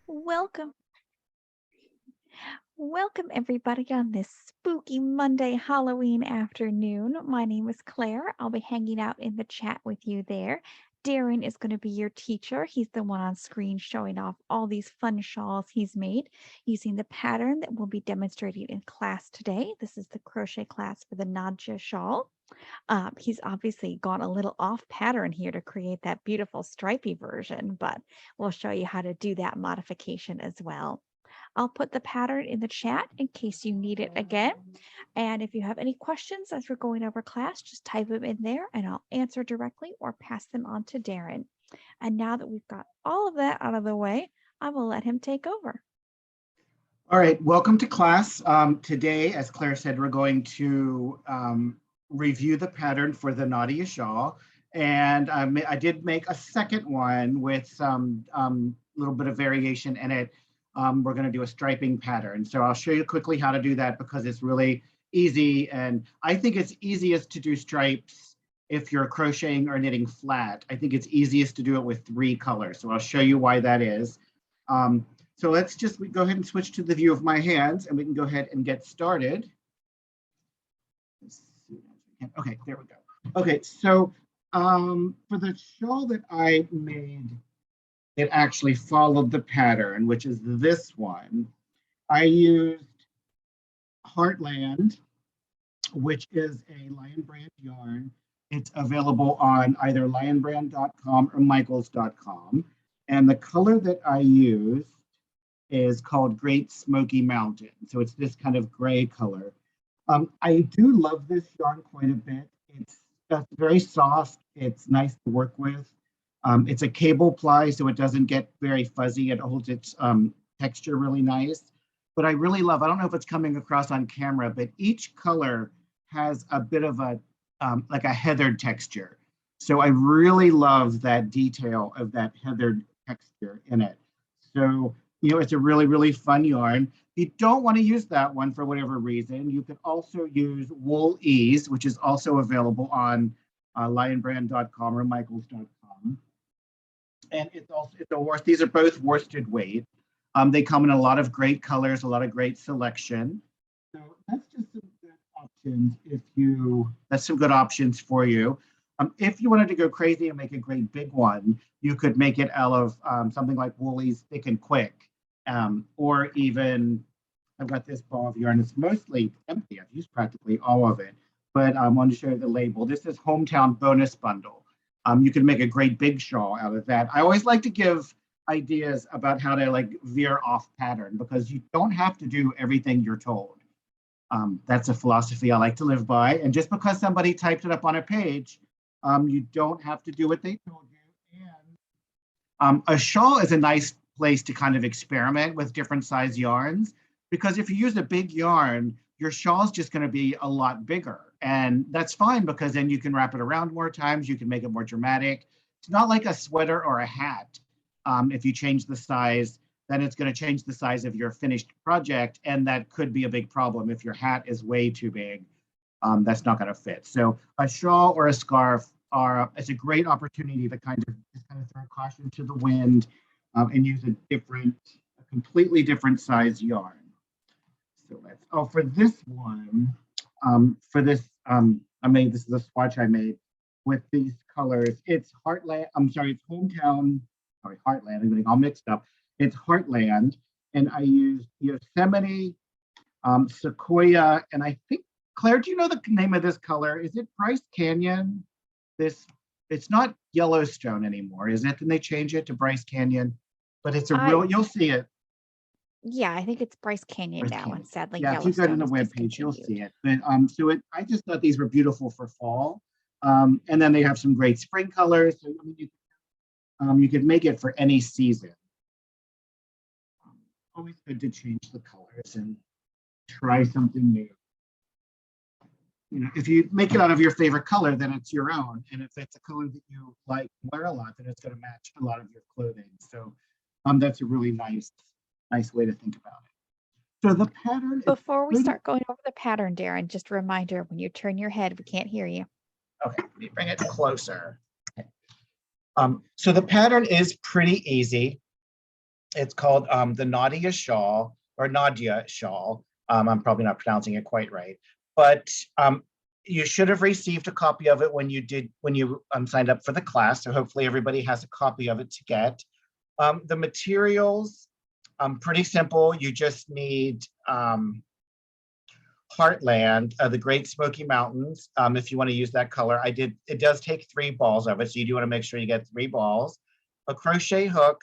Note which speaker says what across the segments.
Speaker 1: Welcome, welcome everybody on this spooky Monday Halloween afternoon. My name is Claire. I'll be hanging out in the chat with you there. Darren is going to be your teacher. He's the one on screen showing off all these fun shawls he's made using the pattern that we'll be demonstrating in class today. This is the crochet class for the Nadja shawl. He's obviously gone a little off pattern here to create that beautiful stripy version, but we'll show you how to do that modification as well. I'll put the pattern in the chat in case you need it again. And if you have any questions as we're going over class, just type them in there and I'll answer directly or pass them on to Darren. And now that we've got all of that out of the way, I will let him take over.
Speaker 2: All right, welcome to class. Today, as Claire said, we're going to review the pattern for the Nadia shawl. And I did make a second one with some little bit of variation in it. We're going to do a striping pattern. So I'll show you quickly how to do that because it's really easy. And I think it's easiest to do stripes if you're crocheting or knitting flat. I think it's easiest to do it with 3 colors. So I'll show you why that is. So let's just go ahead and switch to the view of my hands and we can go ahead and get started. Okay, there we go. Okay, so for the shawl that I made, it actually followed the pattern, which is this one. I used Heartland, which is a Lion Brand yarn. It's available on either lionbrand.com or michaels.com. And the color that I used is called Great Smoky Mountain. So it's this kind of gray color. I do love this yarn quite a bit. It's very soft. It's nice to work with. It's a cable ply, so it doesn't get very fuzzy. It holds its texture really nice. But I really love, I don't know if it's coming across on camera, but each color has a bit of a, like a heathered texture. So I really love that detail of that heathered texture in it. So, you know, it's a really, really fun yarn. If you don't want to use that one for whatever reason, you can also use Wool Ease, which is also available on lionbrand.com or michaels.com. And these are both worsted weight. They come in a lot of great colors, a lot of great selection. So that's just some good options that's some good options for you. If you wanted to go crazy and make a great big one, you could make it out of something like Wool-Ease Thick and Quick. Or even, I've got this ball of yarn. It's mostly empty. I've used practically all of it, but I want to show you the label. This is Hometown Bonus Bundle. You can make a great big shawl out of that. I always like to give ideas about how to like veer off pattern because you don't have to do everything you're told. That's a philosophy I like to live by. And just because somebody typed it up on a page, you don't have to do what they told you. And a shawl is a nice place to kind of experiment with different size yarns, because if you use a big yarn, your shawl's just going to be a lot bigger. And that's fine because then you can wrap it around more times. You can make it more dramatic. It's not like a sweater or a hat. If you change the size, then it's going to change the size of your finished project. And that could be a big problem. If your hat is way too big, that's not going to fit. So a shawl or a scarf it's a great opportunity to kind of throw caution to the wind and use a completely different size yarn. So for this one, this is a swatch I made with these colors. It's Heartland, it's Hometown, Heartland, I'm getting all mixed up. It's Heartland, and I used Yosemite, Sequoia, and I think, Claire, do you know the name of this color? Is it Bryce Canyon? It's not Yellowstone anymore, is it? Then they change it to Bryce Canyon, but it's you'll see it.
Speaker 1: Yeah, I think it's Bryce Canyon now, and sadly,
Speaker 2: yeah, if you go to the webpage, you'll see it. But I just thought these were beautiful for fall. And then they have some great spring colors. So, you could make it for any season. Always good to change the colors and try something new. You know, if you make it out of your favorite color, then it's your own. And if it's a color that you like wear a lot, then it's going to match a lot of your clothing. So that's a really nice way to think about it. So the pattern.
Speaker 1: Before we start going over the pattern, Darren, just a reminder, when you turn your head, we can't hear you.
Speaker 2: Okay, let me bring it closer. Okay. So the pattern is pretty easy. It's called the Nadia shawl or Nadia shawl. I'm probably not pronouncing it quite right, but you should have received a copy of it when you signed up for the class. So hopefully everybody has a copy of it to get. The materials, pretty simple. You just need Heartland, the Great Smoky Mountains. If you want to use that color, it does take 3 balls of it, so you do want to make sure you get 3 balls. A crochet hook.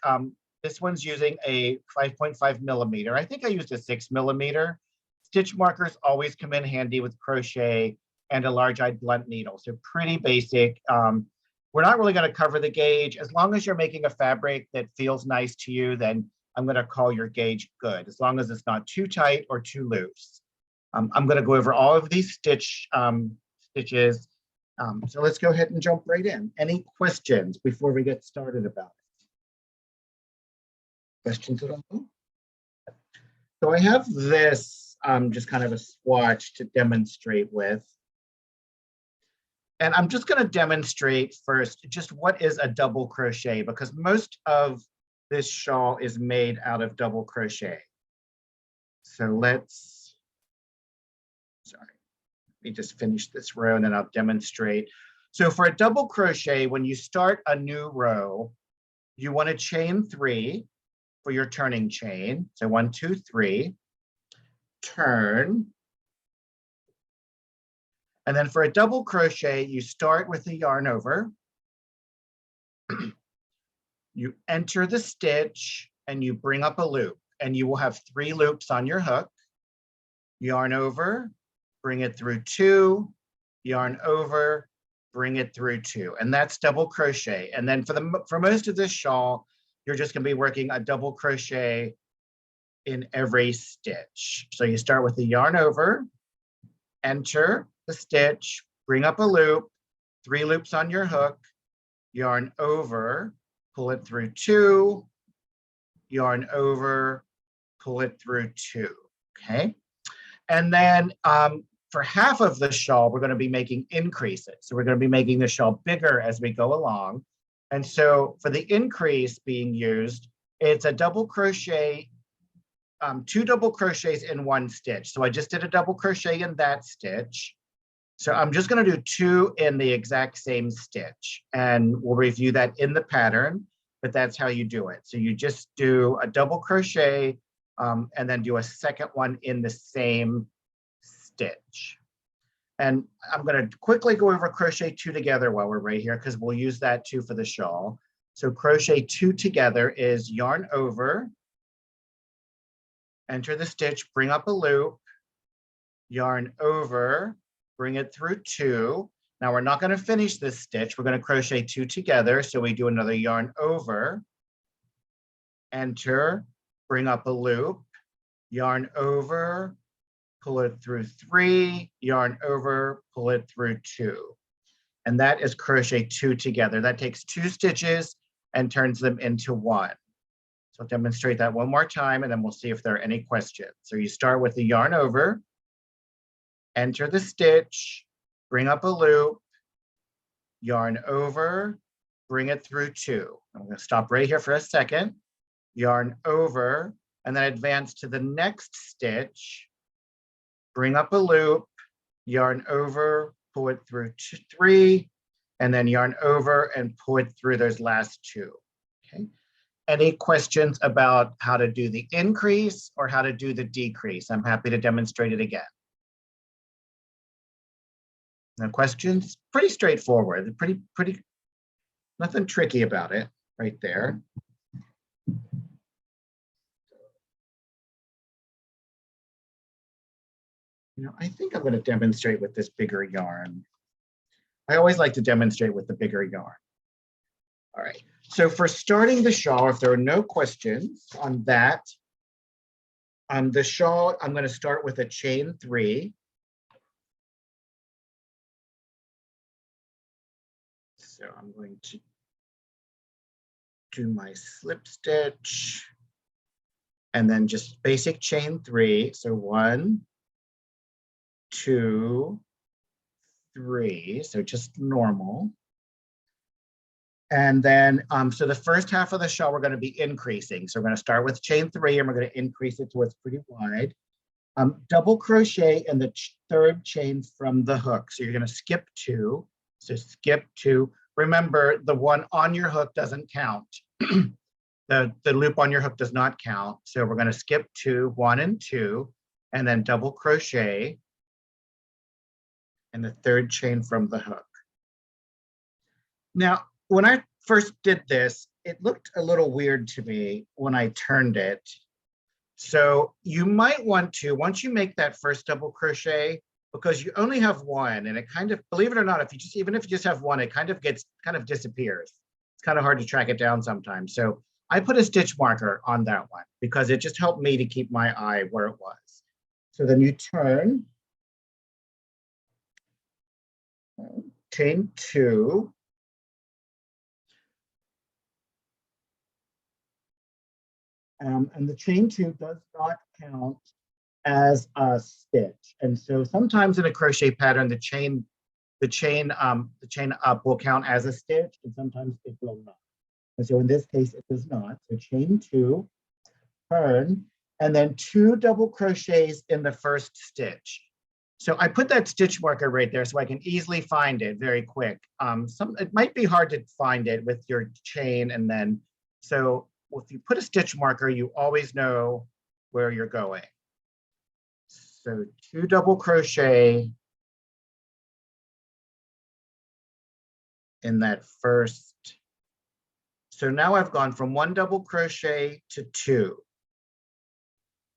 Speaker 2: This one's using a 5.5 millimeter. I think I used a 6 millimeter. Stitch markers always come in handy with crochet, and a large-eyed blunt needle. So pretty basic. We're not really going to cover the gauge. As long as you're making a fabric that feels nice to you, then I'm going to call your gauge good, as long as it's not too tight or too loose. I'm going to go over all of these stitches. So let's go ahead and jump right in. Any questions before we get started about it? Questions at all? So I have this just kind of a swatch to demonstrate with. And I'm just going to demonstrate first just what is a double crochet, because most of this shawl is made out of double crochet. So let me just finish this row and then I'll demonstrate. So for a double crochet, when you start a new row, you want to chain 3 for your turning chain. So 1, 2, 3, turn. And then for a double crochet, you start with the yarn over. You enter the stitch and you bring up a loop, and you will have 3 loops on your hook. Yarn over, bring it through 2, yarn over, bring it through 2, and that's double crochet. And then for most of this shawl, you're just going to be working a double crochet in every stitch. So you start with the yarn over, enter the stitch, bring up a loop, 3 loops on your hook, yarn over, pull it through 2, yarn over, pull it through 2. Okay. And then for half of the shawl, we're going to be making increases. So we're going to be making the shawl bigger as we go along. And so for the increase being used, it's a double crochet, 2 double crochets in 1 stitch. So I just did a double crochet in that stitch. So I'm just going to do 2 in the exact same stitch, and we'll review that in the pattern, but that's how you do it. So you just do a double crochet and then do a second one in the same stitch. And I'm going to quickly go over crochet 2 together while we're right here, because we'll use that too for the shawl. So crochet 2 together is yarn over, enter the stitch, bring up a loop, yarn over, bring it through 2. Now we're not going to finish this stitch. We're going to crochet 2 together. So we do another yarn over, enter, bring up a loop, yarn over, pull it through 3, yarn over, pull it through 2. And that is crochet 2 together. That takes 2 stitches and turns them into 1. So I'll demonstrate that one more time, and then we'll see if there are any questions. So you start with the yarn over, enter the stitch, bring up a loop, yarn over, bring it through 2. I'm going to stop right here for a second, yarn over, and then advance to the next stitch, bring up a loop, yarn over, pull it through 3, and then yarn over and pull it through those last 2. Okay. Any questions about how to do the increase or how to do the decrease? I'm happy to demonstrate it again. No questions? Pretty straightforward. Pretty, nothing tricky about it right there. You know, I think I'm going to demonstrate with this bigger yarn. I always like to demonstrate with the bigger yarn. All right. So for starting the shawl, if there are no questions on that, the shawl, I'm going to start with a chain 3. So I'm going to do my slip stitch and then just basic chain 3. So 1, 2, 3. So just normal. And then, so the first half of the shawl, we're going to be increasing. So we're going to start with chain 3 and we're going to increase it to it's pretty wide. Double crochet in the third chain from the hook. So you're going to skip 2. So skip 2. Remember, the one on your hook doesn't count. The loop on your hook does not count. So we're going to skip 2, 1 and 2, and then double crochet in the third chain from the hook. Now, when I first did this, it looked a little weird to me when I turned it. So you might want to, once you make that first double crochet, because you only have one, and it kind of, believe it or not, even if you just have one, it kind of disappears. It's kind of hard to track it down sometimes. So I put a stitch marker on that one because it just helped me to keep my eye where it was. So then you turn, chain 2, and the chain 2 does not count as a stitch. And so sometimes in a crochet pattern, the chain up will count as a stitch, and sometimes it will not. And so in this case, it does not. So chain 2, turn, and then 2 double crochets in the first stitch. So I put that stitch marker right there so I can easily find it very quick. It might be hard to find it with your chain, and then, so if you put a stitch marker, you always know where you're going. So 2 double crochet in that first. So now I've gone from 1 double crochet to 2.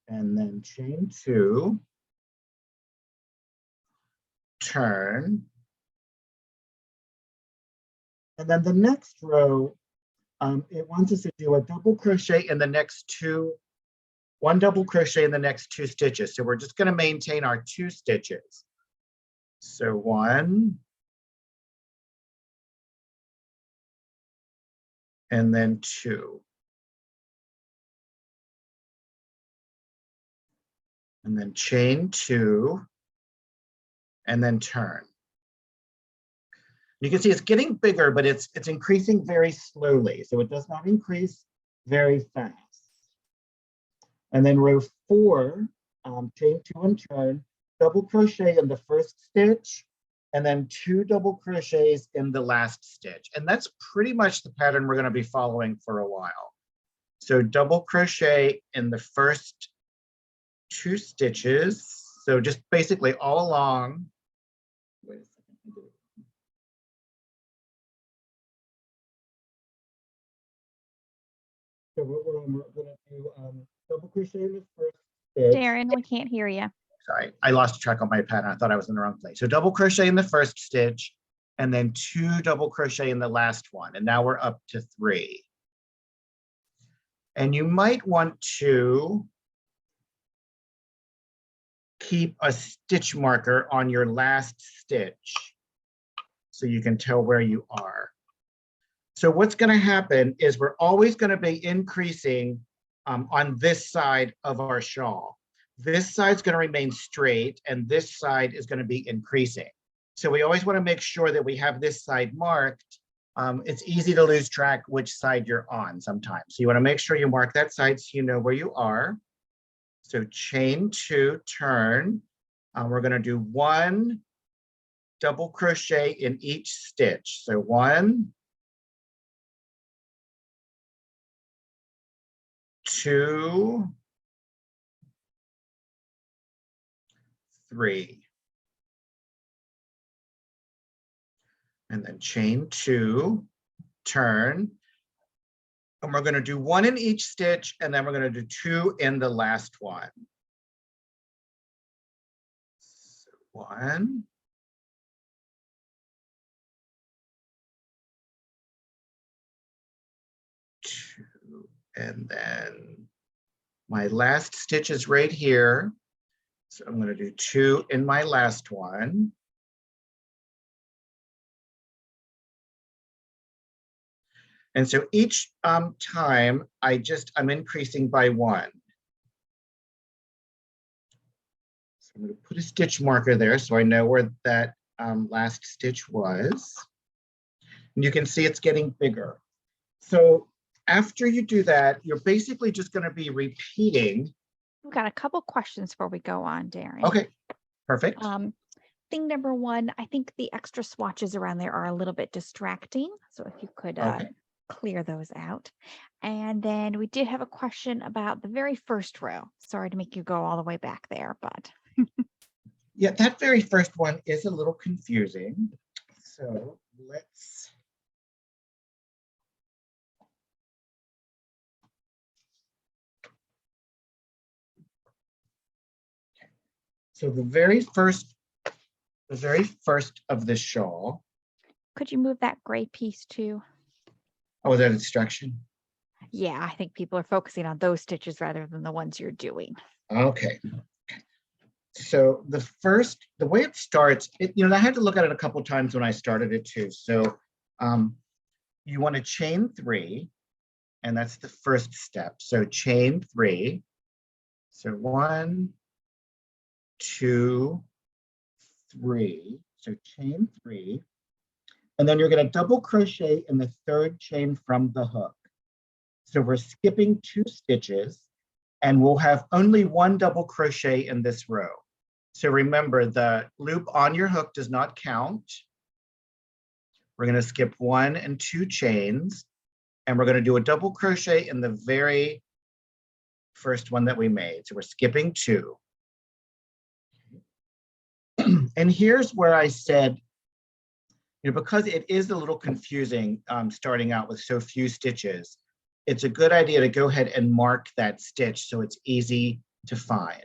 Speaker 2: And then chain 2, turn. And then the next row, it wants us to do a double crochet in the next 2, 1 double crochet in the next 2 stitches. So we're just going to maintain our 2 stitches. So 1, and then 2. And then chain 2, and then turn. You can see it's getting bigger, but it's increasing very slowly. So it does not increase very fast. And then row 4, chain 2 and turn, double crochet in the first stitch, and then 2 double crochets in the last stitch. And that's pretty much the pattern we're going to be following for a while. So double crochet in the first 2 stitches. So just basically all along. Wait a second. So we're going to do double crochet in the first stitch.
Speaker 1: Darren, we can't hear you.
Speaker 2: Sorry, I lost track on my pattern. I thought I was in the wrong place. So double crochet in the first stitch, and then 2 double crochet in the last one. And now we're up to 3. And you might want to keep a stitch marker on your last stitch so you can tell where you are. So what's going to happen is we're always going to be increasing on this side of our shawl. This side's going to remain straight, and this side is going to be increasing. So we always want to make sure that we have this side marked. It's easy to lose track which side you're on sometimes. So you want to make sure you mark that side so you know where you are. So chain 2, turn. We're going to do 1 double crochet in each stitch. So 1, 2, 3. And then chain 2, turn. And we're going to do 1 in each stitch, and then we're going to do 2 in the last one. So 1, 2, and then my last stitch is right here. So I'm going to do 2 in my last one. And so each time I'm increasing by 1. So I'm going to put a stitch marker there so I know where that last stitch was. And you can see it's getting bigger. So after you do that, you're basically just going to be repeating.
Speaker 1: We've got a couple questions before we go on, Darren.
Speaker 2: Okay, perfect.
Speaker 1: Thing number one, I think the extra swatches around there are a little bit distracting. So if you could clear those out. And then we did have a question about the very first row. Sorry to make you go all the way back there, but.
Speaker 2: Yeah, that very first one is a little confusing. So let's. So the very first of the shawl.
Speaker 1: Could you move that gray piece too?
Speaker 2: Oh, is that instruction?
Speaker 1: Yeah, I think people are focusing on those stitches rather than the ones you're doing.
Speaker 2: Okay. So the way it starts, I had to look at it a couple of times when I started it too. So you want to chain 3, and that's the first step. So chain 3. So 1, 2, 3. So chain 3. And then you're going to double crochet in the 3rd chain from the hook. So we're skipping 2 stitches, and we'll have only 1 double crochet in this row. So remember, the loop on your hook does not count. We're going to skip 1 and 2 chains, and we're going to do a double crochet in the very first one that we made. So we're skipping 2. And here's where I said, because it is a little confusing starting out with so few stitches, it's a good idea to go ahead and mark that stitch so it's easy to find.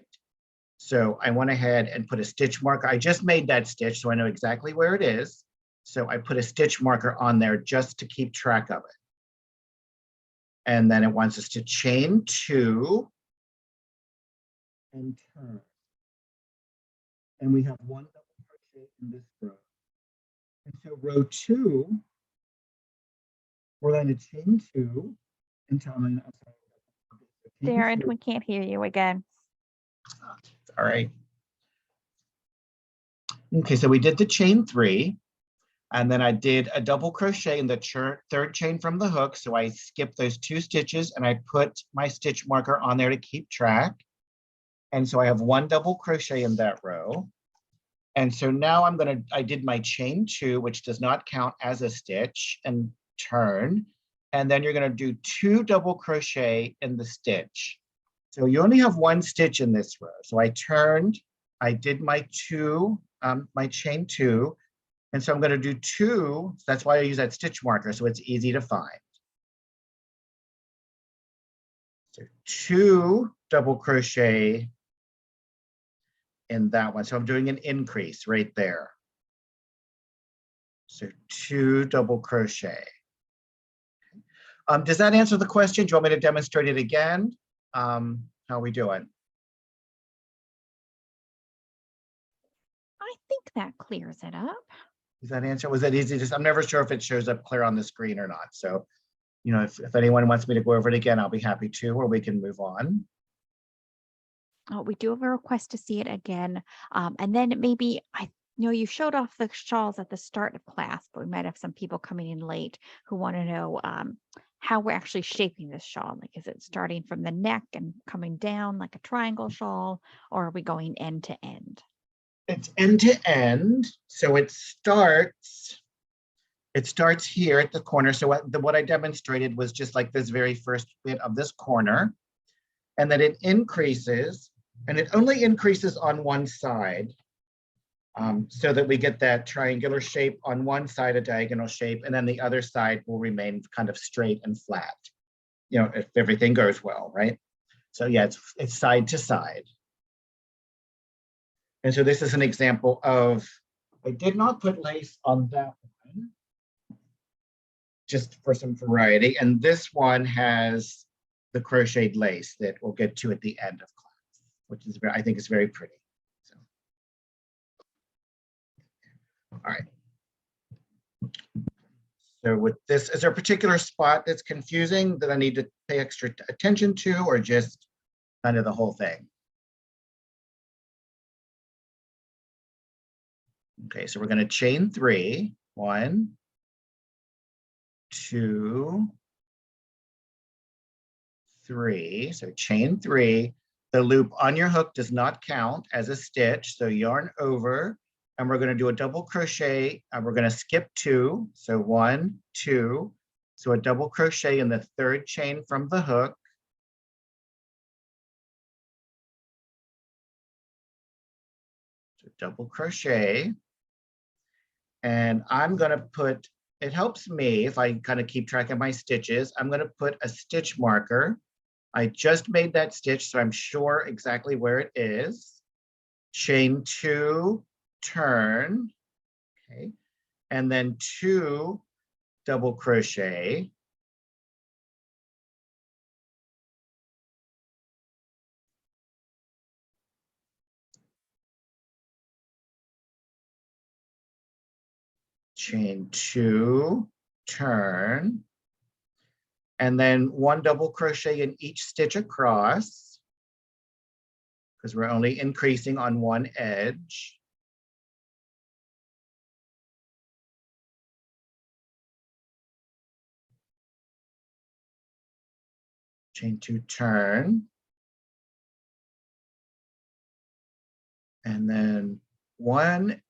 Speaker 2: So I went ahead and put a stitch marker. I just made that stitch, so I know exactly where it is. So I put a stitch marker on there just to keep track of it. And then it wants us to chain 2 and turn. And we have 1 double crochet in this row. And so row 2, we're going to chain 2 until
Speaker 1: Darren, we can't hear you again.
Speaker 2: All right. Okay, so we did the chain 3, and then I did a double crochet in the 3rd chain from the hook. So I skipped those 2 stitches and I put my stitch marker on there to keep track. And so I have 1 double crochet in that row. And so now I did my chain 2, which does not count as a stitch, and turn. And then you're going to do 2 double crochet in the stitch. So you only have 1 stitch in this row. So I turned, I did my chain 2. And so I'm going to do 2. That's why I use that stitch marker, so it's easy to find. So 2 double crochet in that one. So I'm doing an increase right there. So 2 double crochet. Does that answer the question? Do you want me to demonstrate it again? How are we doing?
Speaker 1: I think that clears it up.
Speaker 2: Does that answer? Was that easy? I'm never sure if it shows up clear on the screen or not. So, if anyone wants me to go over it again, I'll be happy to, or we can move on.
Speaker 1: Oh, we do have a request to see it again. And then maybe, you showed off the shawls at the start of class, but we might have some people coming in late who want to know how we're actually shaping this shawl. Like, is it starting from the neck and coming down like a triangle shawl, or are we going end to end?
Speaker 2: It's end to end. So it starts here at the corner. So what I demonstrated was just like this very first bit of this corner. And then it increases, and it only increases on one side, so that we get that triangular shape on one side, a diagonal shape, and then the other side will remain kind of straight and flat, if everything goes well, right? So yeah, it's side to side. And so this is an example of, I did not put lace on that one, just for some variety. And this one has the crocheted lace that we'll get to at the end of class, which is I think is very pretty. So, all right. So with this, is there a particular spot that's confusing that I need to pay extra attention to, or just kind of the whole thing? Okay, so we're going to chain 3, 1, 2, 3. So chain 3. The loop on your hook does not count as a stitch. So yarn over, and we're going to do a double crochet, and we're going to skip 2. So 1, 2. So a double crochet in the 3rd chain from the hook. So double crochet. And I'm going to put, it helps me if I kind of keep track of my stitches, I'm going to put a stitch marker. I just made that stitch, so I'm sure exactly where it is. Chain 2, turn, okay, and then 2 double crochet. Chain 2, turn, and then 1 double crochet in each stitch across, because we're only increasing on one edge. Chain 2, turn, and then 1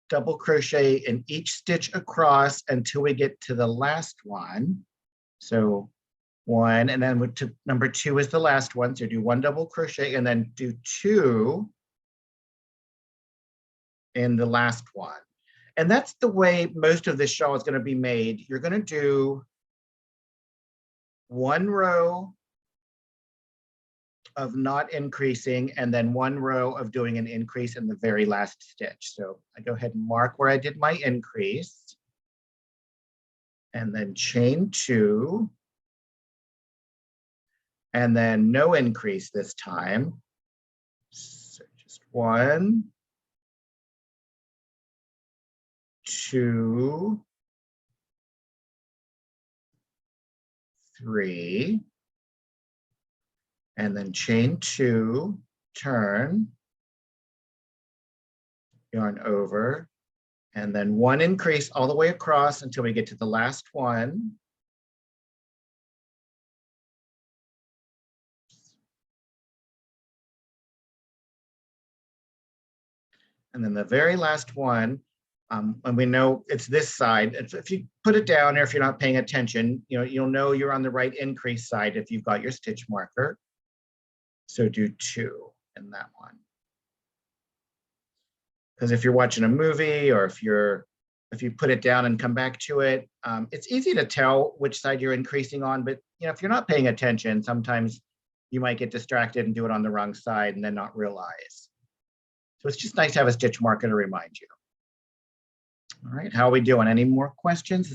Speaker 2: double crochet in each stitch across until we get to the last one. So 1, and then to number 2 is the last one. So do 1 double crochet and then do 2 in the last one. And that's the way most of this shawl is going to be made. You're going to do 1 row of not increasing and then 1 row of doing an increase in the very last stitch. So I go ahead and mark where I did my increase, and then chain 2, and then no increase this time. So just 1, 2, 3, and then chain 2, turn, yarn over, and then 1 increase all the way across until we get to the last one. And then the very last one, and we know it's this side. If you put it down, or if you're not paying attention, you'll know you're on the right increase side if you've got your stitch marker. So do 2 in that one. Because if you're watching a movie, or if you put it down and come back to it, it's easy to tell which side you're increasing on. But if you're not paying attention, sometimes you might get distracted and do it on the wrong side and then not realize. So it's just nice to have a stitch marker to remind you. All right, how are we doing? Any more questions?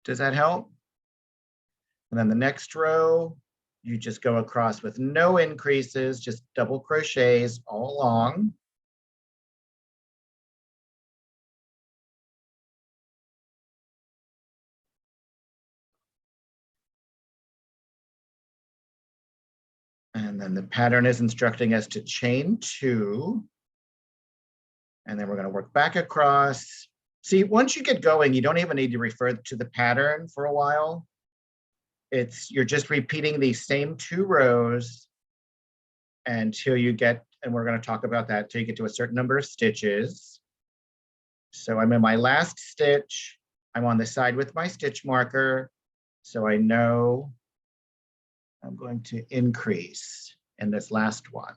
Speaker 2: Does that help? And then the next row, you just go across with no increases, just double crochets all along. And then the pattern is instructing us to chain 2. And then we're going to work back across. See, once you get going, you don't even need to refer to the pattern for a while. You're just repeating these same 2 rows until you get, and we're going to talk about that, until you get to a certain number of stitches. So I'm in my last stitch. I'm on the side with my stitch marker. So I know I'm going to increase in this last one.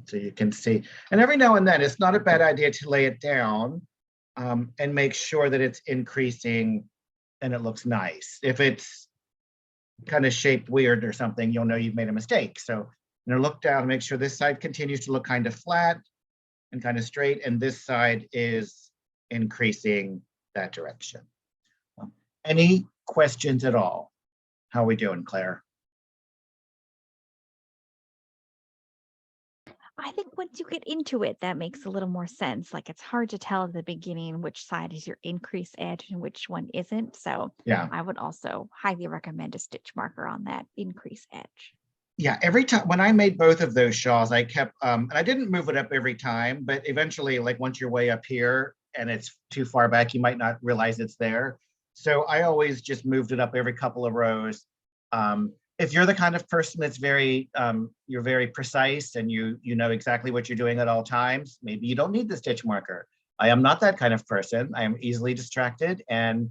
Speaker 2: So you can see, and every now and then, it's not a bad idea to lay it down and make sure that it's increasing and it looks nice. If it's kind of shaped weird or something, you'll know you've made a mistake. So look down and make sure this side continues to look kind of flat and kind of straight, and this side is increasing that direction. Any questions at all? How are we doing, Claire?
Speaker 1: I think once you get into it, that makes a little more sense. Like, it's hard to tell at the beginning which side is your increase edge and which one isn't. So
Speaker 2: yeah,
Speaker 1: I would also highly recommend a stitch marker on that increase edge.
Speaker 2: Yeah, every time when I made both of those shawls, I kept, and I didn't move it up every time, but eventually, like once you're way up here and it's too far back, you might not realize it's there. So I always just moved it up every couple of rows. If you're the kind of person that's you're very precise and you know exactly what you're doing at all times, maybe you don't need the stitch marker. I am not that kind of person. I am easily distracted, and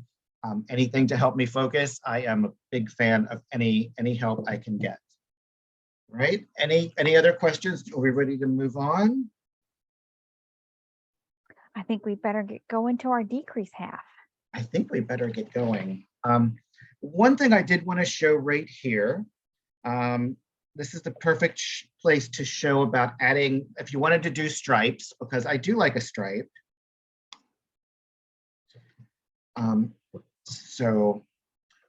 Speaker 2: anything to help me focus, I am a big fan of any help I can get. Right? Any other questions? Are we ready to move on?
Speaker 1: I think we better go into our decrease half.
Speaker 2: I think we better get going. One thing I did want to show right here. This is the perfect place to show about adding, if you wanted to do stripes, because I do like a stripe. So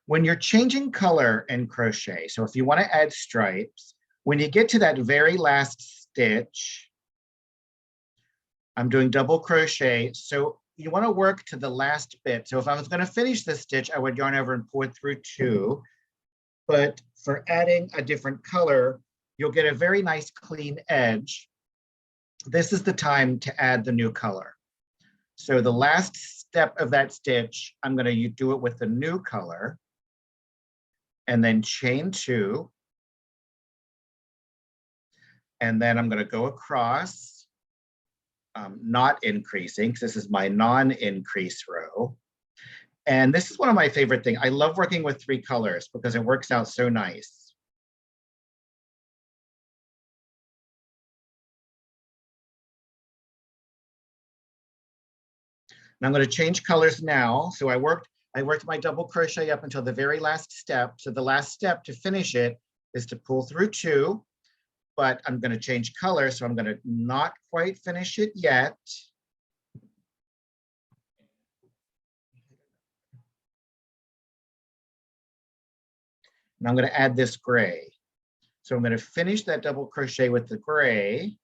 Speaker 2: when you're changing color in crochet, so if you want to add stripes, when you get to that very last stitch, I'm doing double crochet. So you want to work to the last bit. So if I was going to finish this stitch, I would yarn over and pull it through 2. But for adding a different color, you'll get a very nice clean edge. This is the time to add the new color. So the last step of that stitch, I'm going to do it with the new color and then chain 2. And then I'm going to go across, not increasing, because this is my non-increase row. And this is one of my favorite things. I love working with 3 colors because it works out so nice. And I'm going to change colors now. So I worked my double crochet up until the very last step. So the last step to finish it is to pull through 2. But I'm going to change color, so I'm going to not quite finish it yet. And I'm going to add this gray. So I'm going to finish that double crochet with the gray.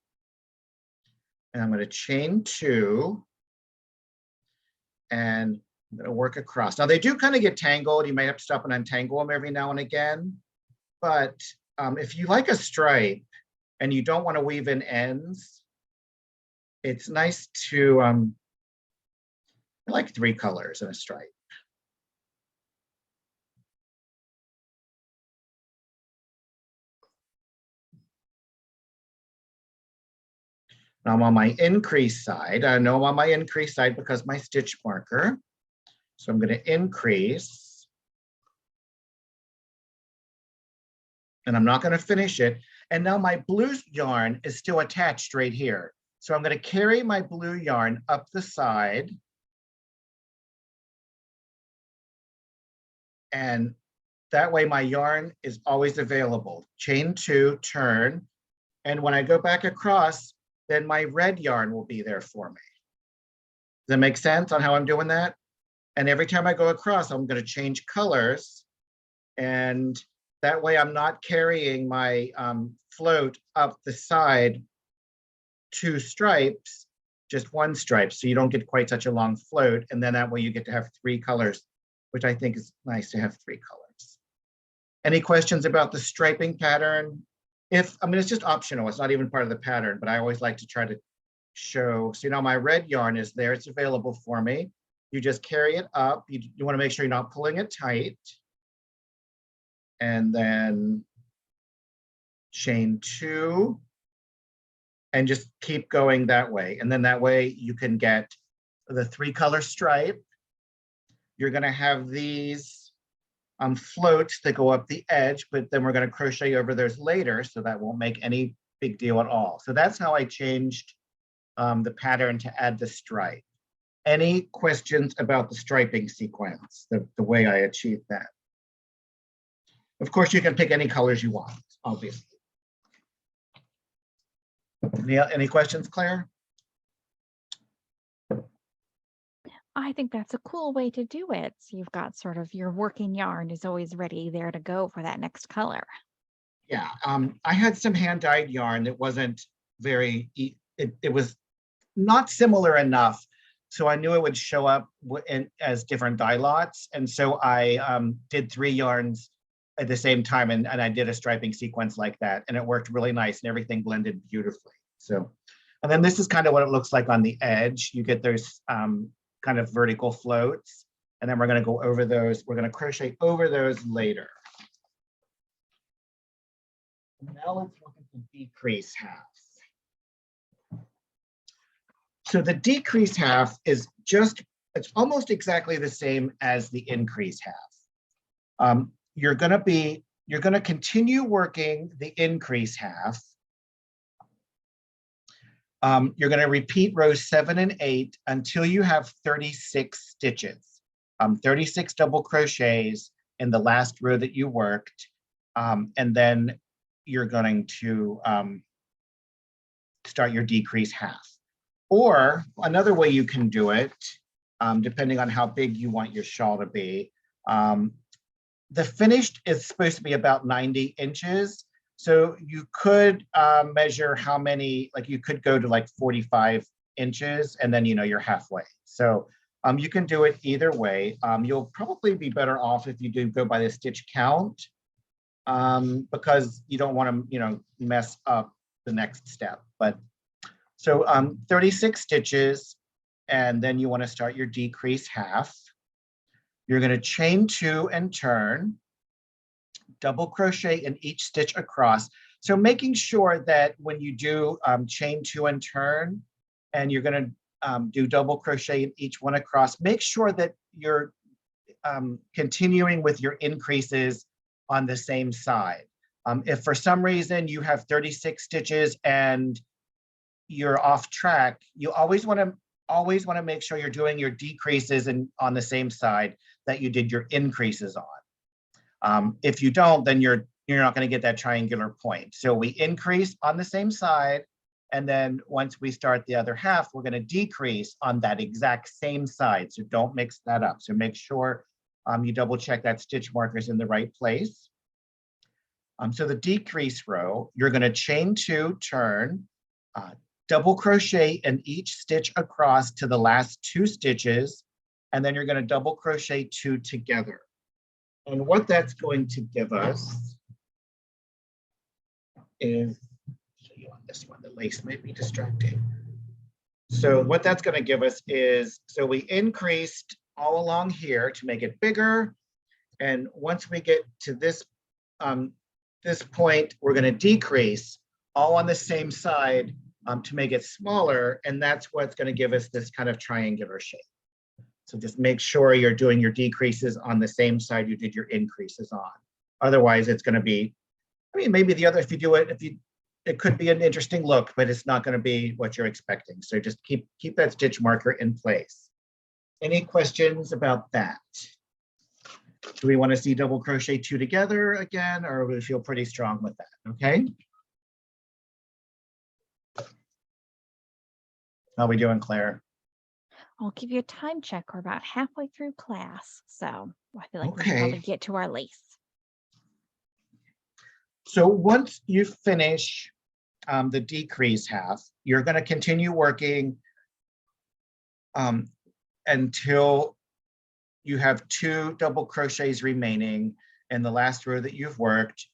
Speaker 2: And I'm going to chain 2. And I'm going to work across. Now they do kind of get tangled. You might have to stop and untangle them every now and again. But if you like a stripe, and you don't want to weave in ends, it's nice to, I like 3 colors in a stripe. Now I'm on my increase side. I know I'm on my increase side because my stitch marker. So I'm going to increase. And I'm not going to finish it. And now my blue yarn is still attached right here. So I'm going to carry my blue yarn up the side. And that way my yarn is always available. Chain 2, turn. And when I go back across, then my red yarn will be there for me. Does that make sense on how I'm doing that? And every time I go across, I'm going to change colors. And that way I'm not carrying my float up the side 2 stripes, just 1 stripe. So you don't get quite such a long float. And then that way you get to have 3 colors, which I think is nice to have 3 colors. Any questions about the striping pattern? It's just optional. It's not even part of the pattern, but I always like to try to show. So, my red yarn is there. It's available for me. You just carry it up. You want to make sure you're not pulling it tight. And then chain 2 and just keep going that way. And then that way you can get the 3 color stripe. You're going to have these floats that go up the edge, but then we're going to crochet over those later, so that won't make any big deal at all. So that's how I changed the pattern to add the stripe. Any questions about the striping sequence, the way I achieved that? Of course, you can pick any colors you want, obviously. Any questions, Claire?
Speaker 1: I think that's a cool way to do it. So you've got sort of your working yarn is always ready there to go for that next color.
Speaker 2: Yeah, I had some hand-dyed yarn that wasn't very, it was not similar enough. So I knew it would show up as different dye lots. And so I did 3 yarns at the same time, and I did a striping sequence like that, and it worked really nice, and everything blended beautifully. So, and then this is kind of what it looks like on the edge. You get those kind of vertical floats, and then we're going to go over those. We're going to crochet over those later. Now let's look at the decrease half. So the decrease half is it's almost exactly the same as the increase half. You're going to continue working the increase half. You're going to repeat rows 7 and 8 until you have 36 stitches, 36 double crochets in the last row that you worked, and then you're going to start your decrease half. Or another way you can do it, depending on how big you want your shawl to be, the finished is supposed to be about 90 inches. So you could measure how many, like you could go to like 45 inches and then, you're halfway. So you can do it either way. You'll probably be better off if you do go by the stitch count, because you don't want to, mess up the next step. But so 36 stitches, and then you want to start your decrease half. You're going to chain 2 and turn, double crochet in each stitch across. So making sure that when you do chain 2 and turn, and you're going to do double crochet in each one across, make sure that you're continuing with your increases on the same side. If for some reason you have 36 stitches and you're off track, you always want to make sure you're doing your decreases on the same side that you did your increases on. If you don't, then you're not going to get that triangular point. So we increase on the same side, and then once we start the other half, we're going to decrease on that exact same side. So don't mix that up. So make sure you double check that stitch marker is in the right place. So the decrease row, you're going to chain 2, turn, double crochet in each stitch across to the last 2 stitches, and then you're going to double crochet 2 together. And what that's going to give us is, show you on this one, the lace might be distracting. So what that's going to give us is, so we increased all along here to make it bigger. And once we get to this point, we're going to decrease all on the same side to make it smaller. And that's what's going to give us this kind of triangular shape. So just make sure you're doing your decreases on the same side you did your increases on. Otherwise, it's going to be, maybe the other, if you do it, it could be an interesting look, but it's not going to be what you're expecting. So just keep that stitch marker in place. Any questions about that? Do we want to see double crochet 2 together again, or we feel pretty strong with that? Okay. How are we doing, Claire?
Speaker 1: I'll give you a time check. We're about halfway through class, so I feel like we should
Speaker 2: Okay.
Speaker 1: probably get to our lace.
Speaker 2: So once you finish the decrease half, you're going to continue working until you have 2 double crochets remaining in the last row that you've worked.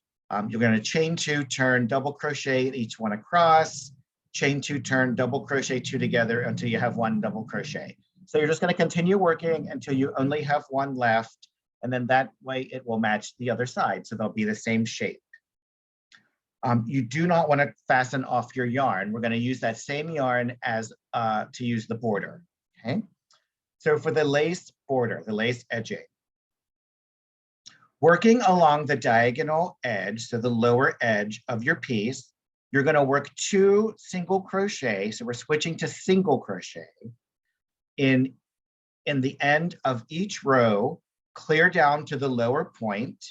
Speaker 2: You're going to chain 2, turn, double crochet each one across, chain 2, turn, double crochet 2 together until you have 1 double crochet. So you're just going to continue working until you only have 1 left, and then that way it will match the other side, so they'll be the same shape. You do not want to fasten off your yarn. We're going to use that same yarn as to use the border. Okay. So for the lace border, the lace edging, working along the diagonal edge, so the lower edge of your piece, you're going to work 2 single crochet. So we're switching to single crochet in the end of each row, clear down to the lower point,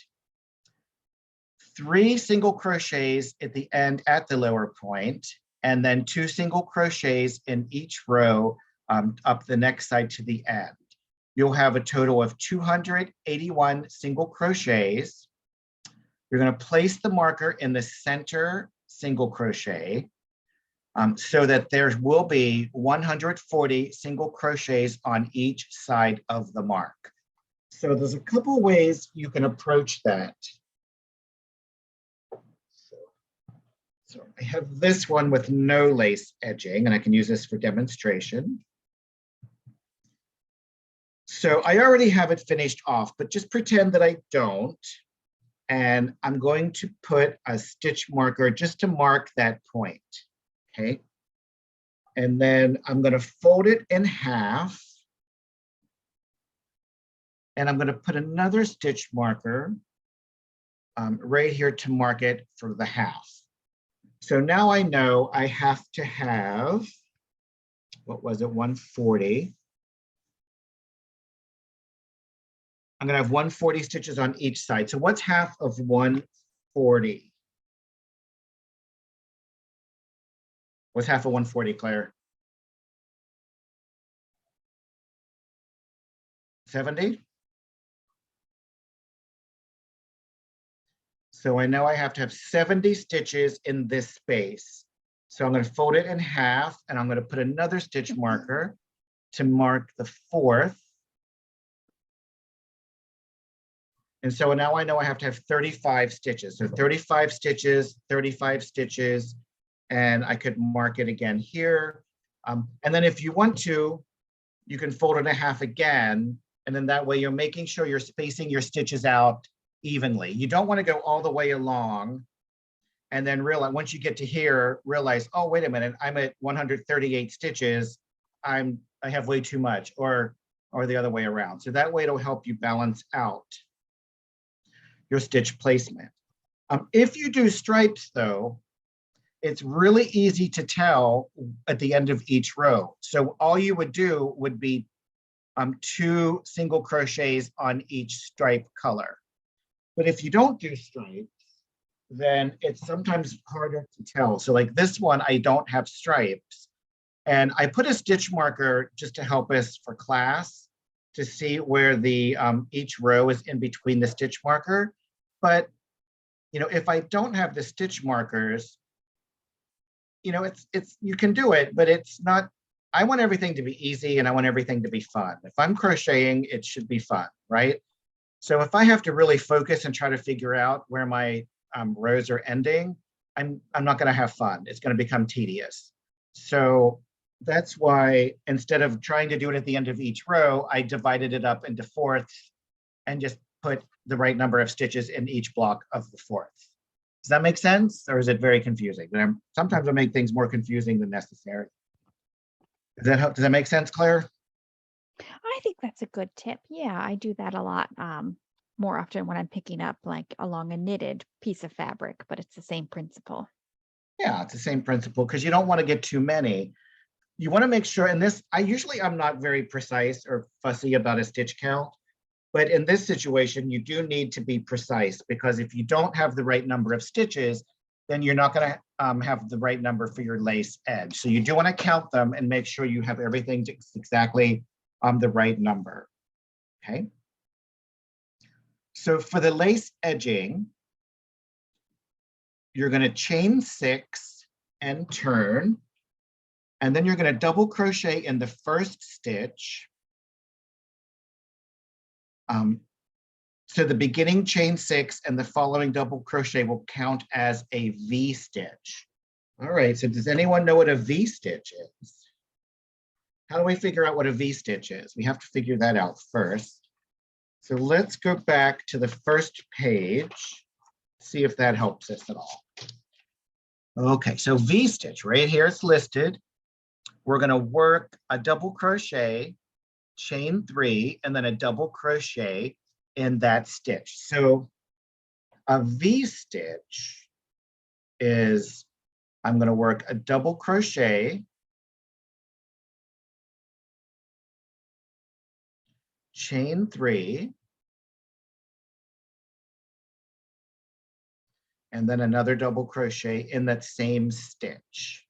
Speaker 2: 3 single crochets at the end at the lower point, and then 2 single crochets in each row up the next side to the end. You'll have a total of 281 single crochets. You're going to place the marker in the center single crochet so that there will be 140 single crochets on each side of the mark. So there's a couple ways you can approach that. So I have this one with no lace edging, and I can use this for demonstration. So I already have it finished off, but just pretend that I don't. And I'm going to put a stitch marker just to mark that point, okay? And then I'm going to fold it in half. And I'm going to put another stitch marker right here to mark it for the half. So now I know I have to have, what was it, 140. I'm going to have 140 stitches on each side. So what's half of 140? What's half of 140, Claire? 70? So I know I have to have 70 stitches in this space. So I'm going to fold it in half, and I'm going to put another stitch marker to mark the fourth. And so now I know I have to have 35 stitches. So 35 stitches, 35 stitches, and I could mark it again here. And then if you want to, you can fold it in half again. And then that way you're making sure you're spacing your stitches out evenly. You don't want to go all the way along and then realize, once you get to here, realize, oh, wait a minute, I'm at 138 stitches. I have way too much, or the other way around. So that way it'll help you balance out your stitch placement. If you do stripes though, it's really easy to tell at the end of each row. So all you would do would be 2 single crochets on each stripe color. But if you don't do stripes, then it's sometimes harder to tell. So like this one, I don't have stripes. And I put a stitch marker just to help us for class to see where the each row is in between the stitch marker. But if I don't have the stitch markers, it's you can do it, but it's not. I want everything to be easy and I want everything to be fun. If I'm crocheting, it should be fun, right? So if I have to really focus and try to figure out where my rows are ending, I'm not going to have fun. It's going to become tedious. So that's why instead of trying to do it at the end of each row, I divided it up into fourths and just put the right number of stitches in each block of the fourth. Does that make sense? Or is it very confusing? Sometimes I make things more confusing than necessary. Does that make sense, Claire?
Speaker 1: I think that's a good tip. Yeah, I do that a lot more often when I'm picking up like along a knitted piece of fabric, but it's the same principle.
Speaker 2: Yeah, it's the same principle because you don't want to get too many. You want to make sure, and this, I'm not very precise or fussy about a stitch count, but in this situation, you do need to be precise because if you don't have the right number of stitches, then you're not going to have the right number for your lace edge. So you do want to count them and make sure you have everything exactly the right number, okay? So for the lace edging, you're going to chain 6 and turn, and then you're going to double crochet in the first stitch. So the beginning chain 6 and the following double crochet will count as a V stitch. All right, so does anyone know what a V stitch is? How do we figure out what a V stitch is? We have to figure that out first. So let's go back to the first page, see if that helps us at all. Okay, so V stitch, right here it's listed. We're going to work a double crochet, chain 3, and then a double crochet in that stitch. So a V stitch is, I'm going to work a double crochet, chain 3, and then another double crochet in that same stitch.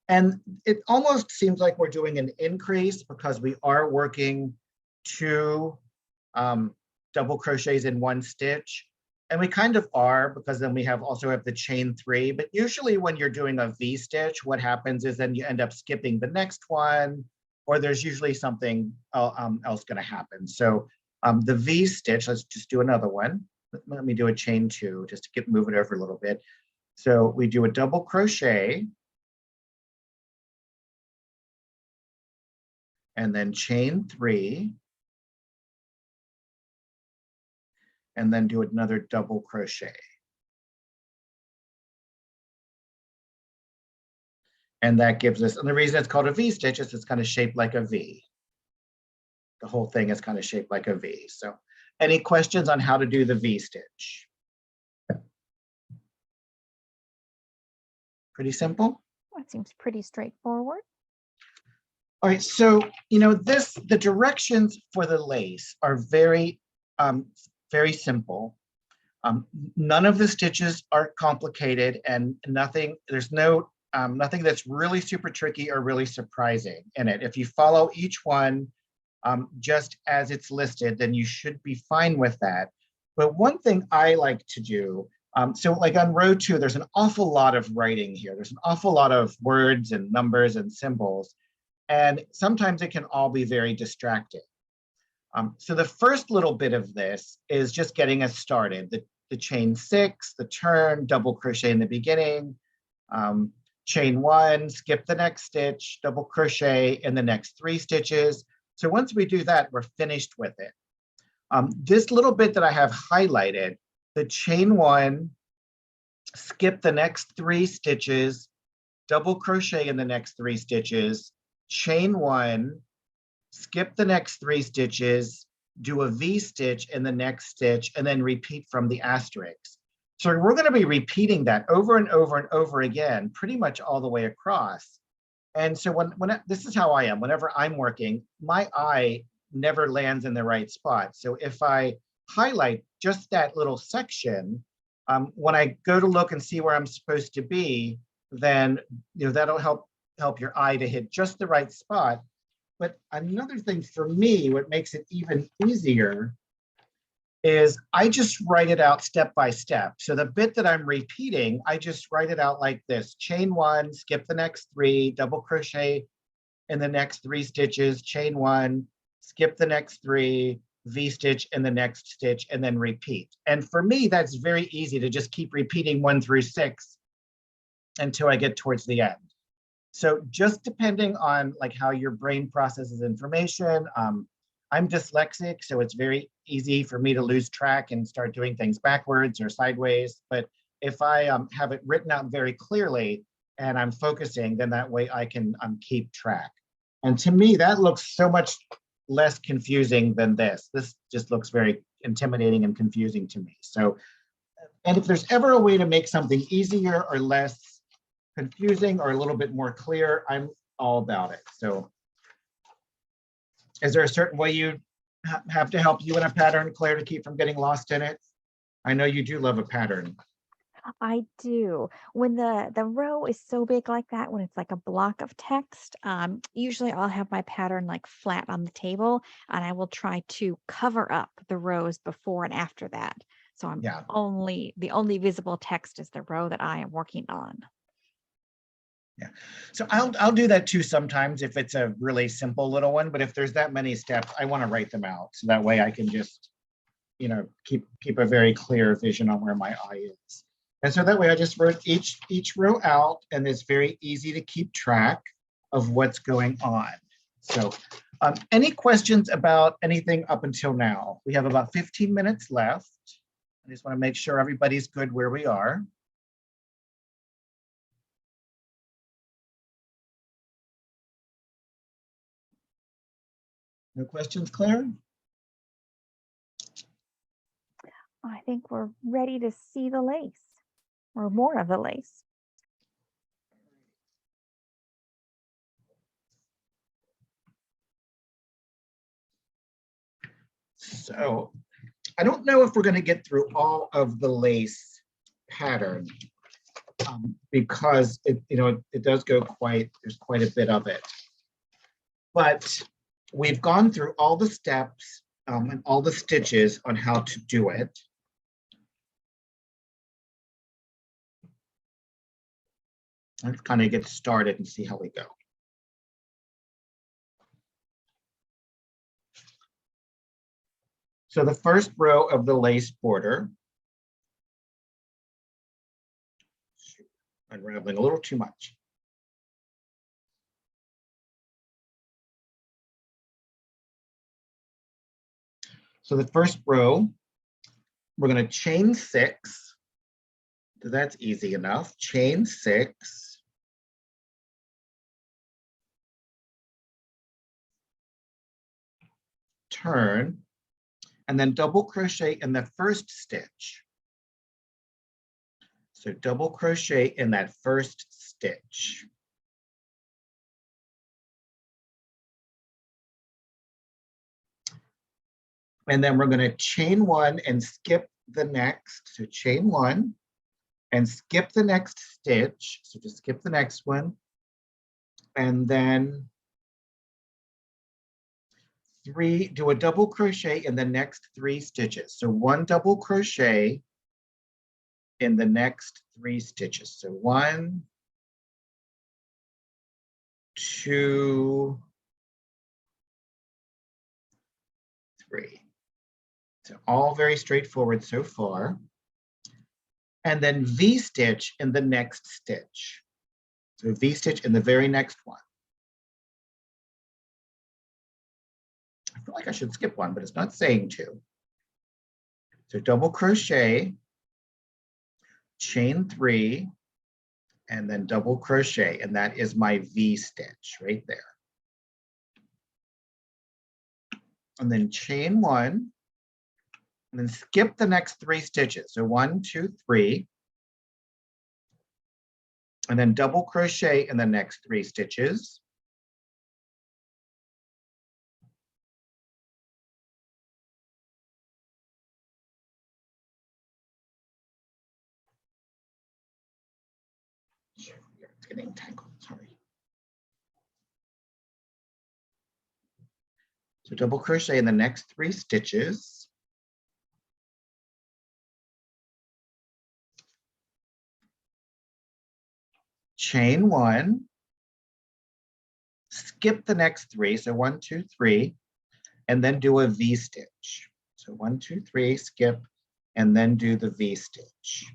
Speaker 2: And it almost seems like we're doing an increase because we are working 2 double crochets in 1 stitch. And we kind of are, because then we also have the chain 3. But usually when you're doing a V stitch, what happens is then you end up skipping the next one, or there's usually something else going to happen. So the V stitch, let's just do another one. let me do a chain 2 just to move it over a little bit. So we do a double crochet and then chain 3 and then do another double crochet. And that gives us, and the reason it's called a V-stitch is it's kind of shaped like a V. The whole thing is kind of shaped like a V. So any questions on how to do the V-stitch? Pretty simple?
Speaker 1: That seems pretty straightforward.
Speaker 2: All right, so, the directions for the lace are very, very simple. None of the stitches are complicated and there's nothing that's really super tricky or really surprising in it. If you follow each one just as it's listed, then you should be fine with that. But one thing I like to do, so like on row 2, there's an awful lot of writing here. There's an awful lot of words and numbers and symbols, and sometimes it can all be very distracting. So the first little bit of this is just getting us started. The chain 6, the turn, double crochet in the beginning, chain 1, skip the next stitch, double crochet in the next 3 stitches. So once we do that, we're finished with it. This little bit that I have highlighted, the chain 1, skip the next 3 stitches, double crochet in the next 3 stitches, chain 1, skip the next 3 stitches, do a V-stitch in the next stitch, and then repeat from the asterisk. So we're going to be repeating that over and over and over again, pretty much all the way across. And so this is how I am. Whenever I'm working, my eye never lands in the right spot. So if I highlight just that little section, when I go to look and see where I'm supposed to be, then that'll help your eye to hit just the right spot. But another thing for me, what makes it even easier is I just write it out step by step. So the bit that I'm repeating, I just write it out like this: chain 1, skip the next 3, double crochet in the next 3 stitches, chain 1, skip the next 3, V-stitch in the next stitch, and then repeat. And for me, that's very easy to just keep repeating 1 through 6 until I get towards the end. So just depending on like how your brain processes information, I'm dyslexic, so it's very easy for me to lose track and start doing things backwards or sideways. But if I have it written out very clearly and I'm focusing, then that way I can keep track. And to me, that looks so much less confusing than this. This just looks very intimidating and confusing to me. So, and if there's ever a way to make something easier or less confusing or a little bit more clear, I'm all about it. So is there a certain way you have to help you in a pattern, Claire, to keep from getting lost in it? I know you do love a pattern.
Speaker 1: I do. When the row is so big like that, when it's like a block of text, usually I'll have my pattern like flat on the table, and I will try to cover up the rows before and after that. So the only visible text is the row that I am working on.
Speaker 2: Yeah, so I'll do that too sometimes if it's a really simple little one, but if there's that many steps, I want to write them out so that way I can just, keep a very clear vision on where my eye is. And so that way I just wrote each row out, and it's very easy to keep track of what's going on. So any questions about anything up until now? We have about 15 minutes left. I just want to make sure everybody's good where we are. No questions, Claire?
Speaker 1: I think we're ready to see the lace, or more of the lace.
Speaker 2: So I don't know if we're going to get through all of the lace pattern because it does go there's quite a bit of it. But we've gone through all the steps and all the stitches on how to do it. Let's kind of get started and see how we go. So the first row of the lace border, unraveling a little too much. So the first row, we're going to chain 6. So that's easy enough. Chain 6. Turn, and then double crochet in the first stitch. So double crochet in that first stitch. And then we're going to chain 1 and skip the next. So chain 1 and skip the next stitch. So just skip the next one. And then do a double crochet in the next 3 stitches. So 1 double crochet in the next 3 stitches. So 1, 2, 3. So all very straightforward so far. And then V-stitch in the next stitch. So V-stitch in the very next one. I feel like I should skip one, but it's not saying to. So double crochet, chain 3, and then double crochet, and that is my V-stitch right there. And then chain 1, and then skip the next 3 stitches. So 1, 2, 3, and then double crochet in the next 3 stitches. It's getting tangled, sorry. So double crochet in the next 3 stitches. Chain 1, skip the next 3, so 1, 2, 3, and then do a V-stitch. So 1, 2, 3, skip, and then do the V-stitch.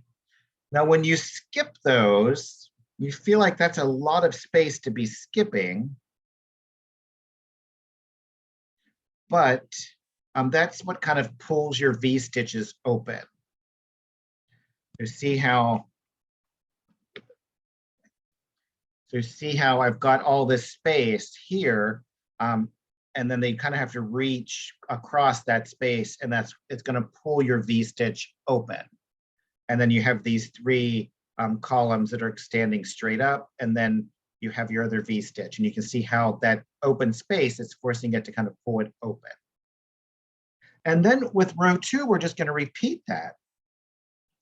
Speaker 2: Now, when you skip those, you feel like that's a lot of space to be skipping, but that's what kind of pulls your V-stitches open. You see how I've got all this space here, and then they kind of have to reach across that space, and it's going to pull your V-stitch open. And then you have these 3 columns that are standing straight up, and then you have your other V-stitch, and you can see how that open space is forcing it to kind of pull it open. And then with row 2, we're just going to repeat that.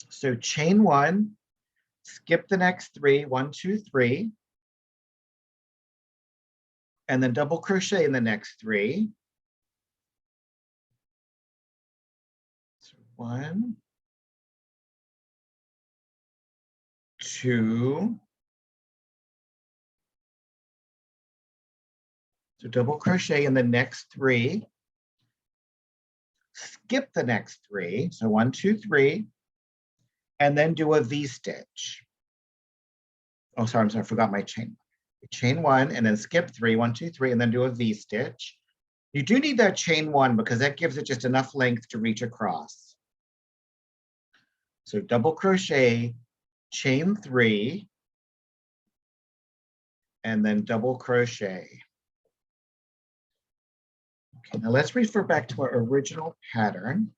Speaker 2: So chain 1, skip the next 3, 1, 2, 3, and then double crochet in the next 3. So 1, 2. So double crochet in the next 3. Skip the next 3. So 1, 2, 3, and then do a V-stitch. Oh, sorry, I forgot my chain. Chain 1 and then skip 3, 1, 2, 3, and then do a V-stitch. You do need that chain 1 because that gives it just enough length to reach across. So double crochet, chain 3, and then double crochet. Okay, now let's refer back to our original pattern.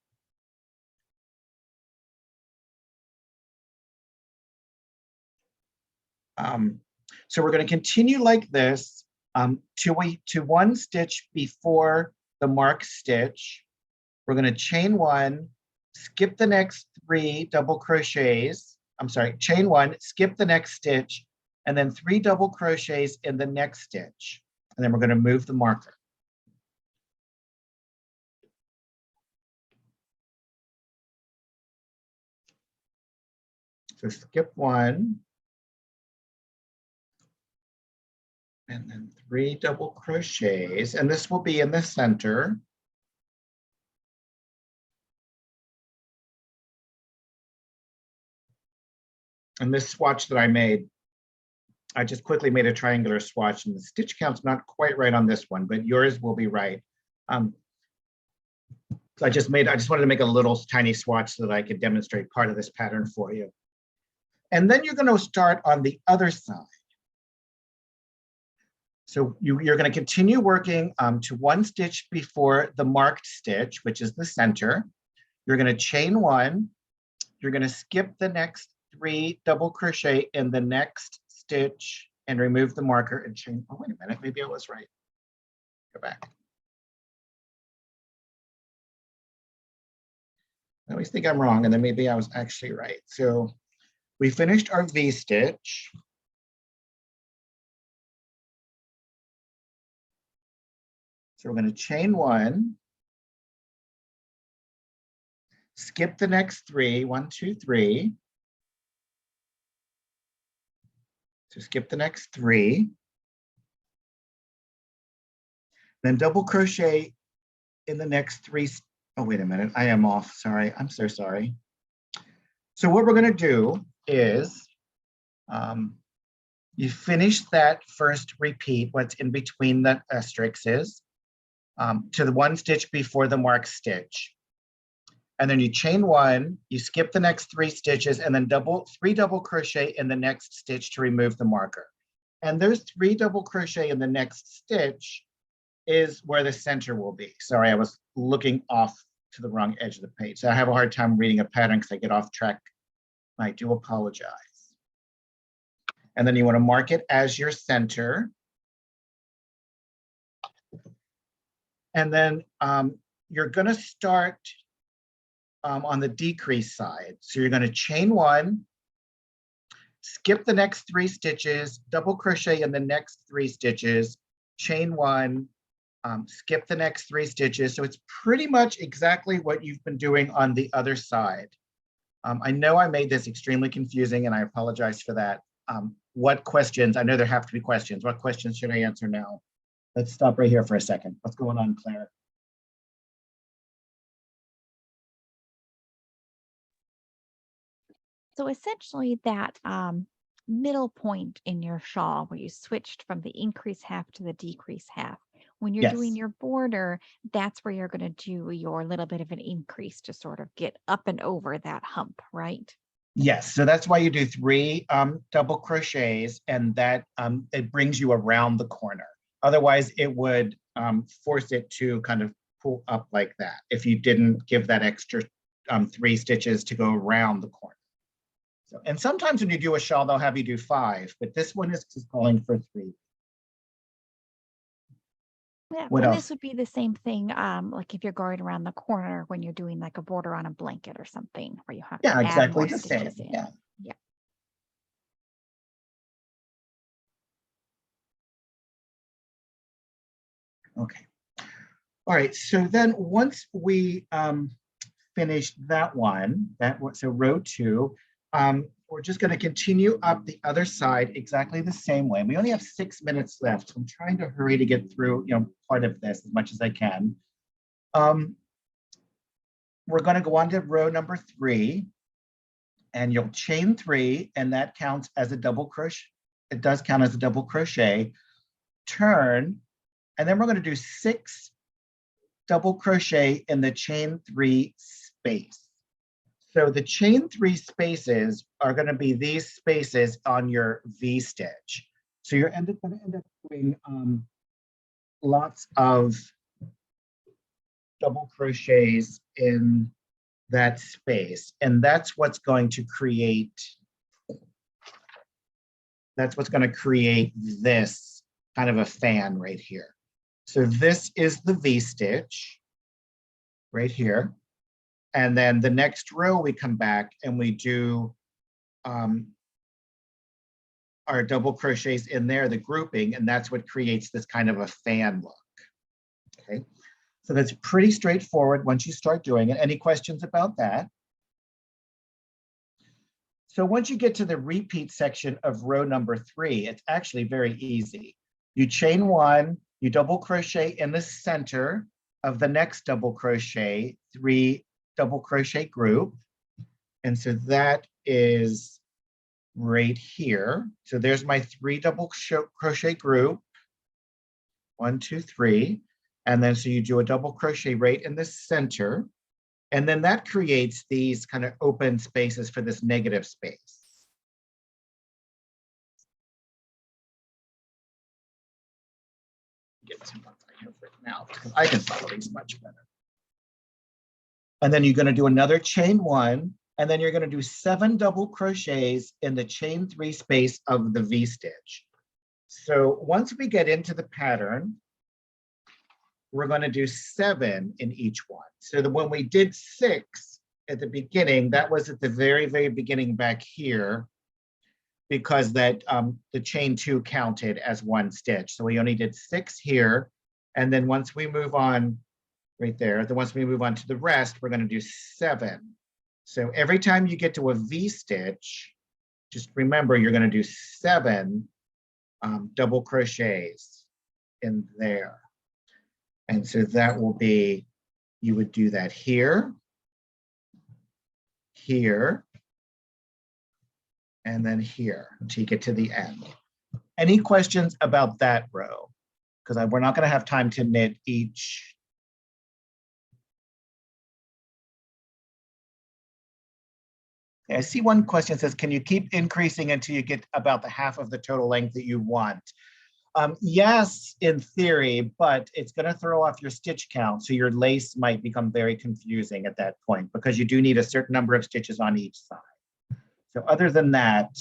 Speaker 2: So we're going to continue like this to 1 stitch before the mark stitch. We're going to chain 1, skip the next 3 double crochets. I'm sorry, chain 1, skip the next stitch, and then 3 double crochets in the next stitch. And then we're going to move the marker. So skip 1, and then 3 double crochets, and this will be in the center. And this swatch that I made, I just quickly made a triangular swatch, and the stitch count's not quite right on this one, but yours will be right. So I just wanted to make a little tiny swatch so that I could demonstrate part of this pattern for you. And then you're going to start on the other side. So you're going to continue working to one stitch before the marked stitch, which is the center. You're going to chain one. You're going to skip the next 3 double crochet in the next stitch and remove the marker and chain. Oh, wait a minute, maybe I was right. Go back. I always think I'm wrong, and then maybe I was actually right. So we finished our V stitch. So we're going to chain one, skip the next 3, 1, 2, 3. So skip the next 3. Then double crochet in the next 3. Oh, wait a minute, I am off, sorry, I'm so sorry. So what we're going to do is you finish that first repeat, what's in between the asterisks, to the 1 stitch before the marked stitch. And then you chain 1, you skip the next 3 stitches, and then 3 double crochet in the next stitch to remove the marker. And those 3 double crochet in the next stitch is where the center will be. Sorry, I was looking off to the wrong edge of the page. So I have a hard time reading a pattern because I get off track. I do apologize. And then you want to mark it as your center. And then you're going to start on the decrease side. So you're going to chain 1, skip the next 3 stitches, double crochet in the next 3 stitches, chain 1, skip the next 3 stitches. So it's pretty much exactly what you've been doing on the other side. I know I made this extremely confusing, and I apologize for that. What questions? I know there have to be questions. What questions should I answer now? Let's stop right here for a second. What's going on, Claire?
Speaker 1: So essentially that middle point in your shawl where you switched from the increase half to the decrease half. When you're doing
Speaker 2: Yes.
Speaker 1: your border, that's where you're going to do your little bit of an increase to sort of get up and over that hump, right?
Speaker 2: Yes, so that's why you do 3 double crochets, and that it brings you around the corner. Otherwise, it would force it to kind of pull up like that if you didn't give that extra 3 stitches to go around the corner. So, and sometimes when you do a shawl, they'll have you do 5, but this one is just calling for 3.
Speaker 1: Yeah,
Speaker 2: What
Speaker 1: and
Speaker 2: else?
Speaker 1: this would be the same thing, like if you're going around the corner when you're doing like a border on a blanket or something where you have
Speaker 2: Yeah,
Speaker 1: to add
Speaker 2: exactly
Speaker 1: more
Speaker 2: the same.
Speaker 1: stitches in.
Speaker 2: Yeah.
Speaker 1: Yeah.
Speaker 2: Okay. All right. So then once we finish that one, so row 2, we're just going to continue up the other side exactly the same way. We only have 6 minutes left, so I'm trying to hurry to get through, part of this as much as I can. We're going to go on to row number 3, and you'll chain 3, and that counts as a double crochet. It does count as a double crochet. Turn, and then we're going to do 6 double crochet in the chain 3 space. So the chain 3 spaces are going to be these spaces on your V stitch. So you're going to end up doing lots of double crochets in that space, and that's what's going to create this kind of a fan right here. So this is the V stitch right here. And then the next row, we come back and we do our double crochets in there, the grouping, and that's what creates this kind of a fan look. Okay, so that's pretty straightforward once you start doing it. Any questions about that? So once you get to the repeat section of row number 3, it's actually very easy. You chain 1, you double crochet in the center of the next double crochet, 3 double crochet group. And so that is right here. So there's my 3 double crochet group, 1, 2, 3. And then so you do a double crochet right in the center. And then that creates these kind of open spaces for this negative space. Get some ones I have written out because I can follow these much better. And then you're going to do another chain 1, and then you're going to do 7 double crochets in the chain 3 space of the V stitch. So once we get into the pattern, we're going to do 7 in each one. So that when we did 6 at the beginning, that was at the very, very beginning back here, because that the chain 2 counted as 1 stitch. So we only did 6 here. And then once we move on right there, then once we move on to the rest, we're going to do 7. So every time you get to a V stitch, just remember you're going to do 7 double crochets in there. And so that will be, you would do that here, here, and then here until you get to the end. Any questions about that row? Because we're not going to have time to knit each. I see one question says, can you keep increasing until you get about the half of the total length that you want? Yes, in theory, but it's going to throw off your stitch count. So your lace might become very confusing at that point because you do need a certain number of stitches on each side. So other than that,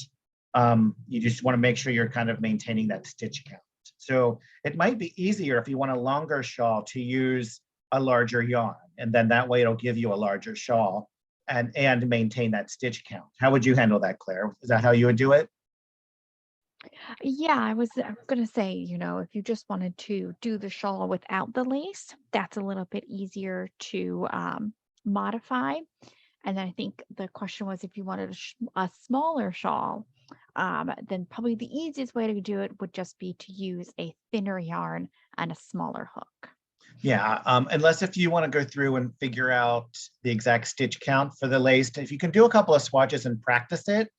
Speaker 2: you just want to make sure you're kind of maintaining that stitch count. So it might be easier if you want a longer shawl to use a larger yarn, and then that way it'll give you a larger shawl and maintain that stitch count. How would you handle that, Claire? Is that how you would do it?
Speaker 1: Yeah, I was going to say, if you just wanted to do the shawl without the lace, that's a little bit easier to modify. And then I think the question was if you wanted a smaller shawl, then probably the easiest way to do it would just be to use a thinner yarn and a smaller hook.
Speaker 2: Yeah, unless if you want to go through and figure out the exact stitch count for the lace. If you can do a couple of swatches and practice it,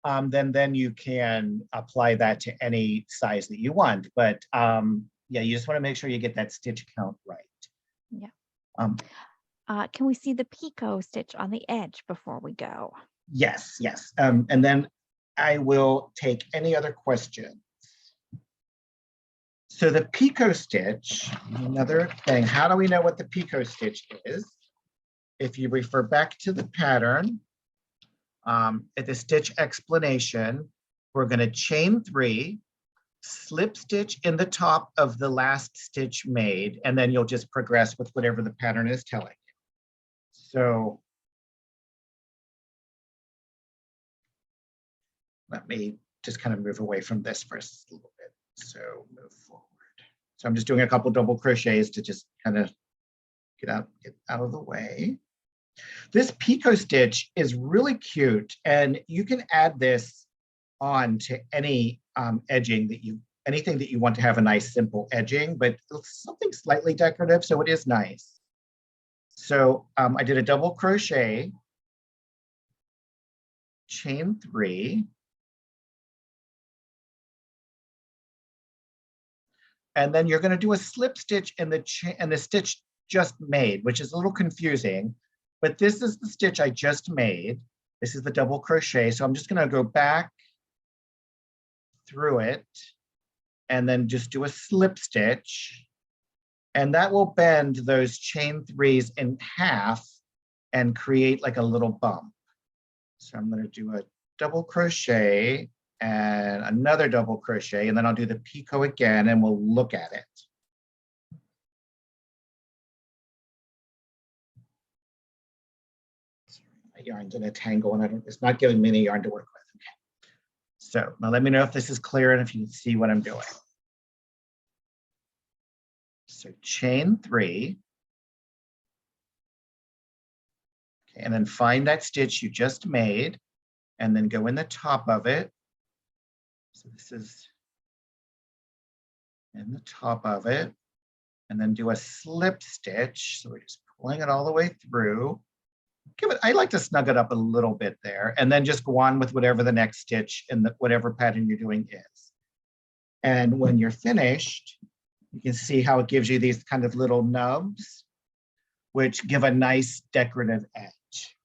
Speaker 2: then you can apply that to any size that you want. But yeah, you just want to make sure you get that stitch count right.
Speaker 1: Yeah.
Speaker 2: Um,
Speaker 1: Can we see the picot stitch on the edge before we go?
Speaker 2: yes, yes. And then I will take any other questions. So the picot stitch, another thing, how do we know what the picot stitch is? If you refer back to the pattern, at the stitch explanation, we're going to chain 3, slip stitch in the top of the last stitch made, and then you'll just progress with whatever the pattern is telling you. So let me just kind of move away from this for a little bit. So move forward. So I'm just doing a couple double crochets to just kind of get out of the way. This picot stitch is really cute, and you can add this on to any edging that anything that you want to have a nice simple edging, but something slightly decorative, so it is nice. So I did a double crochet, chain 3, and then you're going to do a slip stitch in the stitch just made, which is a little confusing, but this is the stitch I just made. This is the double crochet, so I'm just going to go back through it and then just do a slip stitch, and that will bend those chain 3s in half and create like a little bump. So I'm going to do a double crochet and another double crochet, and then I'll do the picot again and we'll look at it. My yarn's in a tangle and it's not giving me any yarn to work with. Okay. So now let me know if this is clear and if you can see what I'm doing. So chain 3. Okay, and then find that stitch you just made and then go in the top of it. So this is in the top of it, and then do a slip stitch. So we're just pulling it all the way through. I like to snug it up a little bit there, and then just go on with whatever the next stitch in whatever pattern you're doing is. And when you're finished, you can see how it gives you these kind of little nubs, which give a nice decorative edge.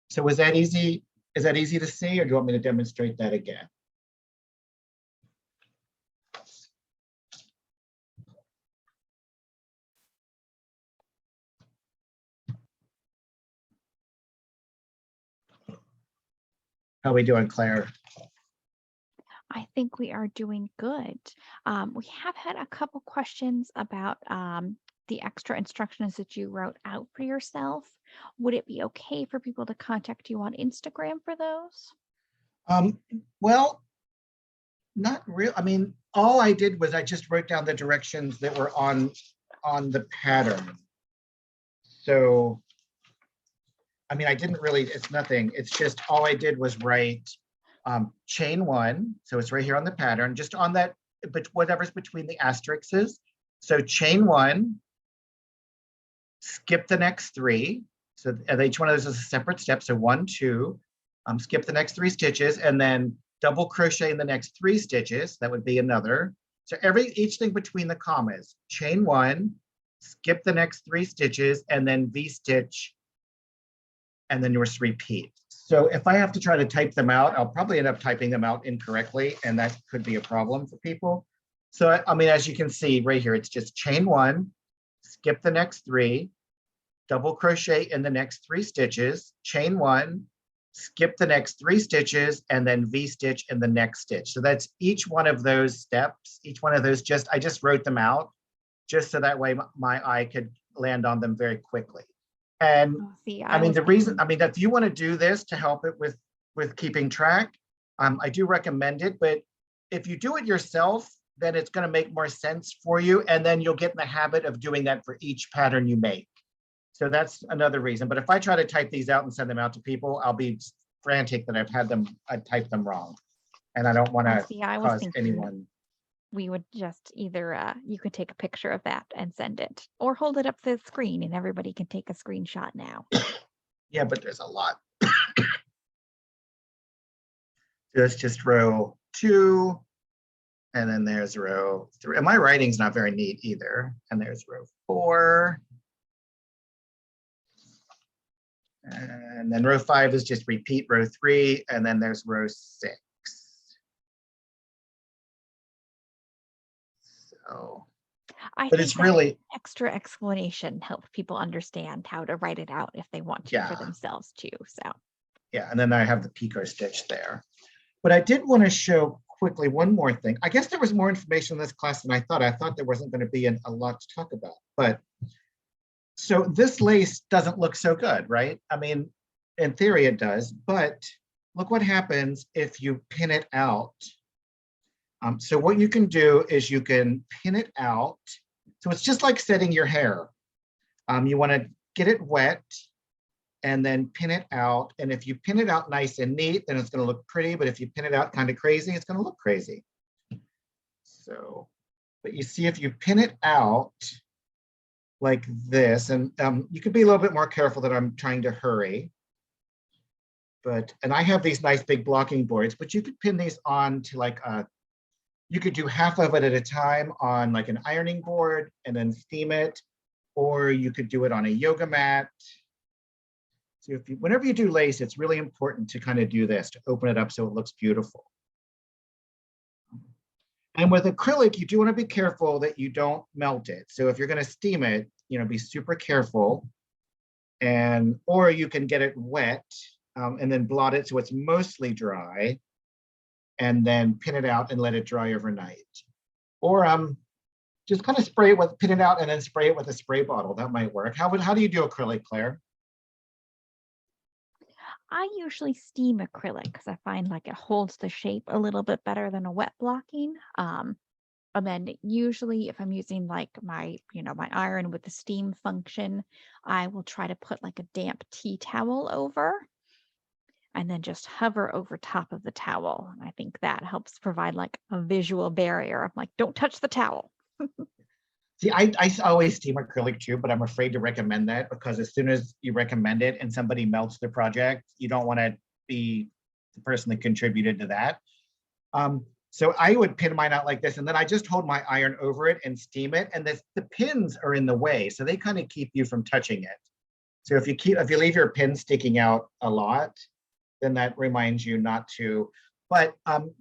Speaker 2: So was that easy? Is that easy to see, or do you want me to demonstrate that again? How are we doing, Claire?
Speaker 1: I think we are doing good. We have had a couple questions about the extra instructions that you wrote out for yourself. Would it be okay for people to contact you on Instagram for those?
Speaker 2: Well, not real. I mean, all I did was I just wrote down the directions that were on the pattern. So, I mean, I didn't really, it's nothing. It's just all I did was write chain 1. So it's right here on the pattern, just on that, but whatever's between the asterisks. So chain 1, skip the next 3. So each one of those is a separate step. So 1, 2, skip the next 3 stitches, and then double crochet in the next 3 stitches. That would be another. So each thing between the commas, chain 1, skip the next 3 stitches, and then V-stitch, and then yours repeat. So if I have to try to type them out, I'll probably end up typing them out incorrectly, and that could be a problem for people. So, I mean, as you can see right here, it's just chain 1, skip the next 3, double crochet in the next 3 stitches, chain 1, skip the next 3 stitches, and then V-stitch in the next stitch. So that's each one of those steps, each one of those, I just wrote them out just so that way my eye could land on them very quickly. And
Speaker 1: See,
Speaker 2: I mean, the reason, I mean, if you want to do this to help it with keeping track, I do recommend it. But if you do it yourself, then it's going to make more sense for you. And then you'll get in the habit of doing that for each pattern you make. So that's another reason. But if I try to type these out and send them out to people, I'll be frantic that I typed them wrong. And I don't want to cause anyone.
Speaker 1: We would just either, you could take a picture of that and send it, or hold it up to the screen and everybody can take a screenshot now.
Speaker 2: Yeah, but there's a lot. That's just row 2. And then there's row 3. And my writing's not very neat either. And there's row 4. And then row 5 is just repeat row 3. And then there's row 6. So, but it's really
Speaker 1: extra explanation helps people understand how to write it out if they want to for themselves too. So
Speaker 2: yeah, and then I have the picot stitch there. But I did want to show quickly one more thing. I guess there was more information in this class than I thought. I thought there wasn't going to be a lot to talk about. But so this lace doesn't look so good, right? I mean, in theory it does, but look what happens if you pin it out. So what you can do is you can pin it out. So it's just like setting your hair. You want to get it wet and then pin it out. And if you pin it out nice and neat, then it's going to look pretty. But if you pin it out kind of crazy, it's going to look crazy. So, but you see, if you pin it out like this, and you could be a little bit more careful that I'm trying to hurry. And I have these nice big blocking boards, but you could pin these on to like you could do half of it at a time on like an ironing board and then steam it, or you could do it on a yoga mat. So whenever you do lace, it's really important to kind of do this, to open it up so it looks beautiful. And with acrylic, you do want to be careful that you don't melt it. So if you're going to steam it, be super careful. Or you can get it wet and then blot it so it's mostly dry, and then pin it out and let it dry overnight. Or just kind of pin it out and then spray it with a spray bottle. That might work. How do you do acrylic, Claire?
Speaker 1: I usually steam acrylic because I find like it holds the shape a little bit better than a wet blocking. And then usually if I'm using like my iron with the steam function, I will try to put like a damp tea towel over and then just hover over top of the towel. And I think that helps provide like a visual barrier. I'm like, don't touch the towel.
Speaker 2: See, I always steam acrylic too, but I'm afraid to recommend that because as soon as you recommend it and somebody melts the project, you don't want to be the person that contributed to that. So I would pin mine out like this, and then I just hold my iron over it and steam it. And the pins are in the way, so they kind of keep you from touching it. So if you leave your pin sticking out a lot, then that reminds you not to. But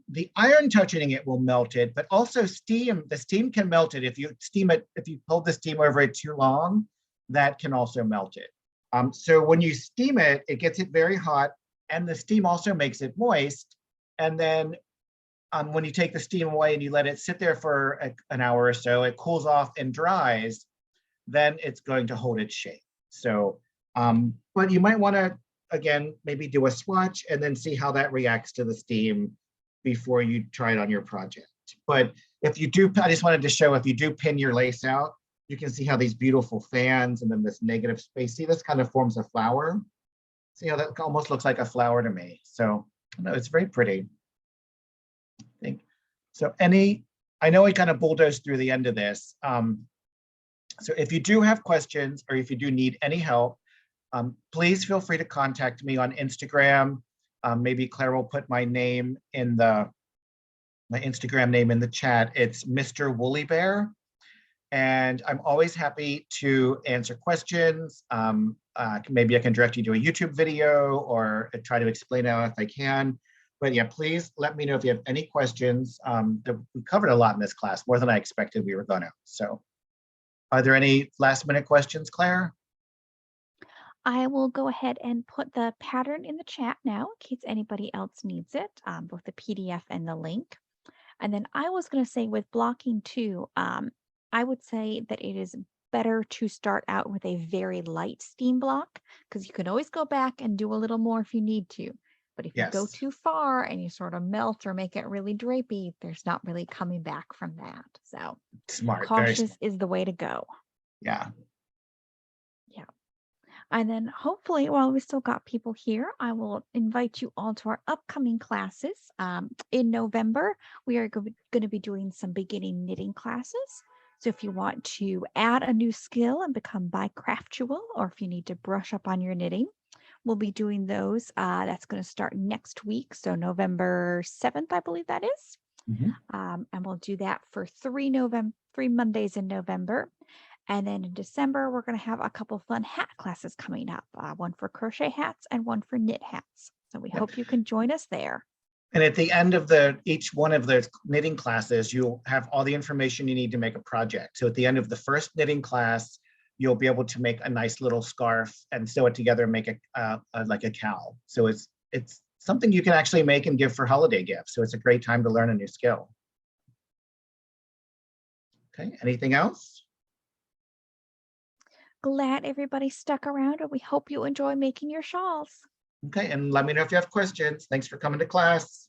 Speaker 2: the iron touching it will melt it, but also steam. The steam can melt it if you steam it. If you hold the steam over it too long, that can also melt it. So when you steam it, it gets it very hot, and the steam also makes it moist. And then when you take the steam away and you let it sit there for an hour or so, it cools off and dries, then it's going to hold its shape. So, but you might want to, again, maybe do a swatch and then see how that reacts to the steam before you try it on your project. But if you do, I just wanted to show, if you do pin your lace out, you can see how these beautiful fans and then this negative space, see this kind of forms a flower. See how that almost looks like a flower to me. So, no, it's very pretty. I think. So I know we kind of bulldozed through the end of this. So if you do have questions or if you do need any help, please feel free to contact me on Instagram. Maybe Claire will put my name in my Instagram name in the chat. It's Mr. Woolly Bear. And I'm always happy to answer questions. Maybe I can direct you to a YouTube video or try to explain it if I can. But yeah, please let me know if you have any questions. We covered a lot in this class, more than I expected we were going to. So are there any last minute questions, Claire?
Speaker 1: I will go ahead and put the pattern in the chat now in case anybody else needs it, both the PDF and the link. And then I was going to say with blocking too, I would say that it is better to start out with a very light steam block because you can always go back and do a little more if you need to. But if you go
Speaker 2: Yes.
Speaker 1: too far and you sort of melt or make it really drapey, there's not really coming back from that. So
Speaker 2: Smart, very
Speaker 1: cautious
Speaker 2: smart.
Speaker 1: is the way to go.
Speaker 2: Yeah.
Speaker 1: Yeah. And then hopefully, while we still got people here, I will invite you all to our upcoming classes. In November, we are going to be doing some beginning knitting classes. So if you want to add a new skill and become bicraftual, or if you need to brush up on your knitting, we'll be doing those. That's going to start next week. So November 7th, I believe that is. And we'll do that for 3 Mondays in November. And then in December, we're going to have a couple fun hat classes coming up, one for crochet hats and one for knit hats. So we hope you can join us there.
Speaker 2: And at the end of each one of the knitting classes, you'll have all the information you need to make a project. So at the end of the first knitting class, you'll be able to make a nice little scarf and sew it together and make like a cowl. So it's something you can actually make and give for holiday gifts. So it's a great time to learn a new skill. Okay, anything else?
Speaker 1: Glad everybody stuck around, and we hope you enjoy making your shawls.
Speaker 2: Okay, and let me know if you have questions. Thanks for coming to class.